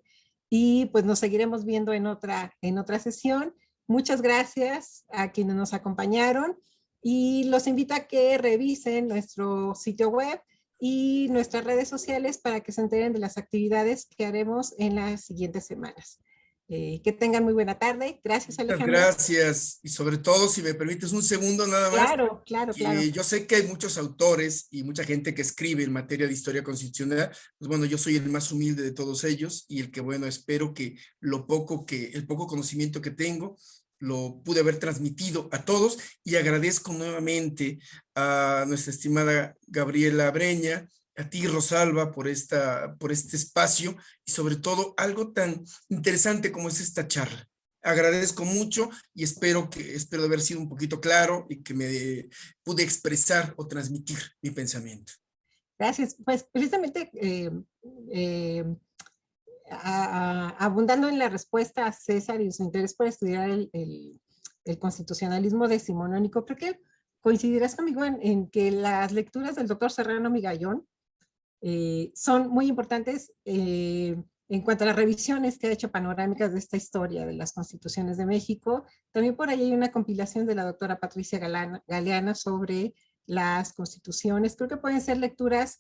Y pues nos seguiremos viendo en otra sesión. Muchas gracias a quienes nos acompañaron y los invito a que revisen nuestro sitio web y nuestras redes sociales para que se enteren de las actividades que haremos en las siguientes semanas. Que tengan muy buena tarde. Gracias, Muchas Alejandro. gracias. Y sobre todo, si me permites un segundo nada más, Claro, claro, claro. yo sé que hay muchos autores y mucha gente que escribe en materia de historia constitucional. Pues bueno, yo soy el más humilde de todos ellos y el que, bueno, espero que el poco conocimiento que tengo lo pude haber transmitido a todos, y agradezco nuevamente a nuestra estimada Gabriela Breña, a ti, Rosalba, por este espacio, y sobre todo algo tan interesante como es esta charla. Agradezco mucho y espero haber sido un poquito claro y que me pude expresar o transmitir mi pensamiento. Gracias. Pues precisamente eh, abundando en la respuesta a César y su interés por estudiar el constitucionalismo decimonónico, creo que coincidirás conmigo en que las lecturas del doctor Serrano Migallón son muy importantes en cuanto a las revisiones que ha hecho panorámicas de esta historia de las constituciones de México. También por ahí hay una compilación de la doctora Patricia Galeana sobre las constituciones. Creo que pueden ser lecturas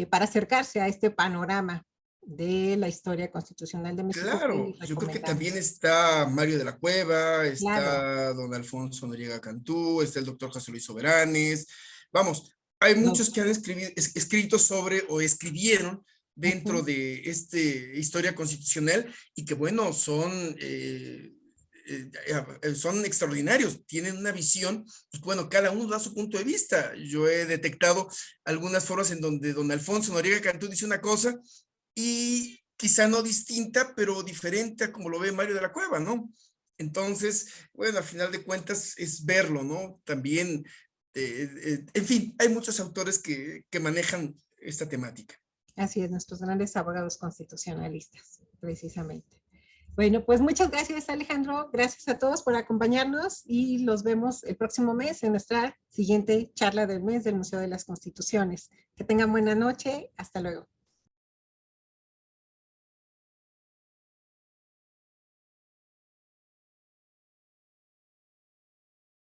para acercarse a este panorama de la historia constitucional de México. Claro, yo creo que también está Mario de la Cueva, está claro. don Alfonso Noriega Cantú, está el doctor José Luis Soberanes. Vamos, hay muchos que han escrito sobre o escribieron dentro de esta historia constitucional y que, bueno, son extraordinarios, tienen una visión, pues bueno, cada uno da su punto de vista. Yo he detectado algunas formas en donde don Alfonso Noriega Cantú dice una cosa y quizá no distinta, pero diferente a como lo ve Mario de la Cueva, ¿no? Entonces, bueno, al final de cuentas es verlo, ¿no? También, en fin, hay muchos autores que manejan esta temática. Así es, nuestros grandes abogados constitucionalistas, precisamente. Bueno, pues muchas gracias, Alejandro. Gracias a todos por acompañarnos y los vemos el próximo mes en nuestra siguiente charla del mes del Museo de las Constituciones. Que tengan buena noche. Hasta luego.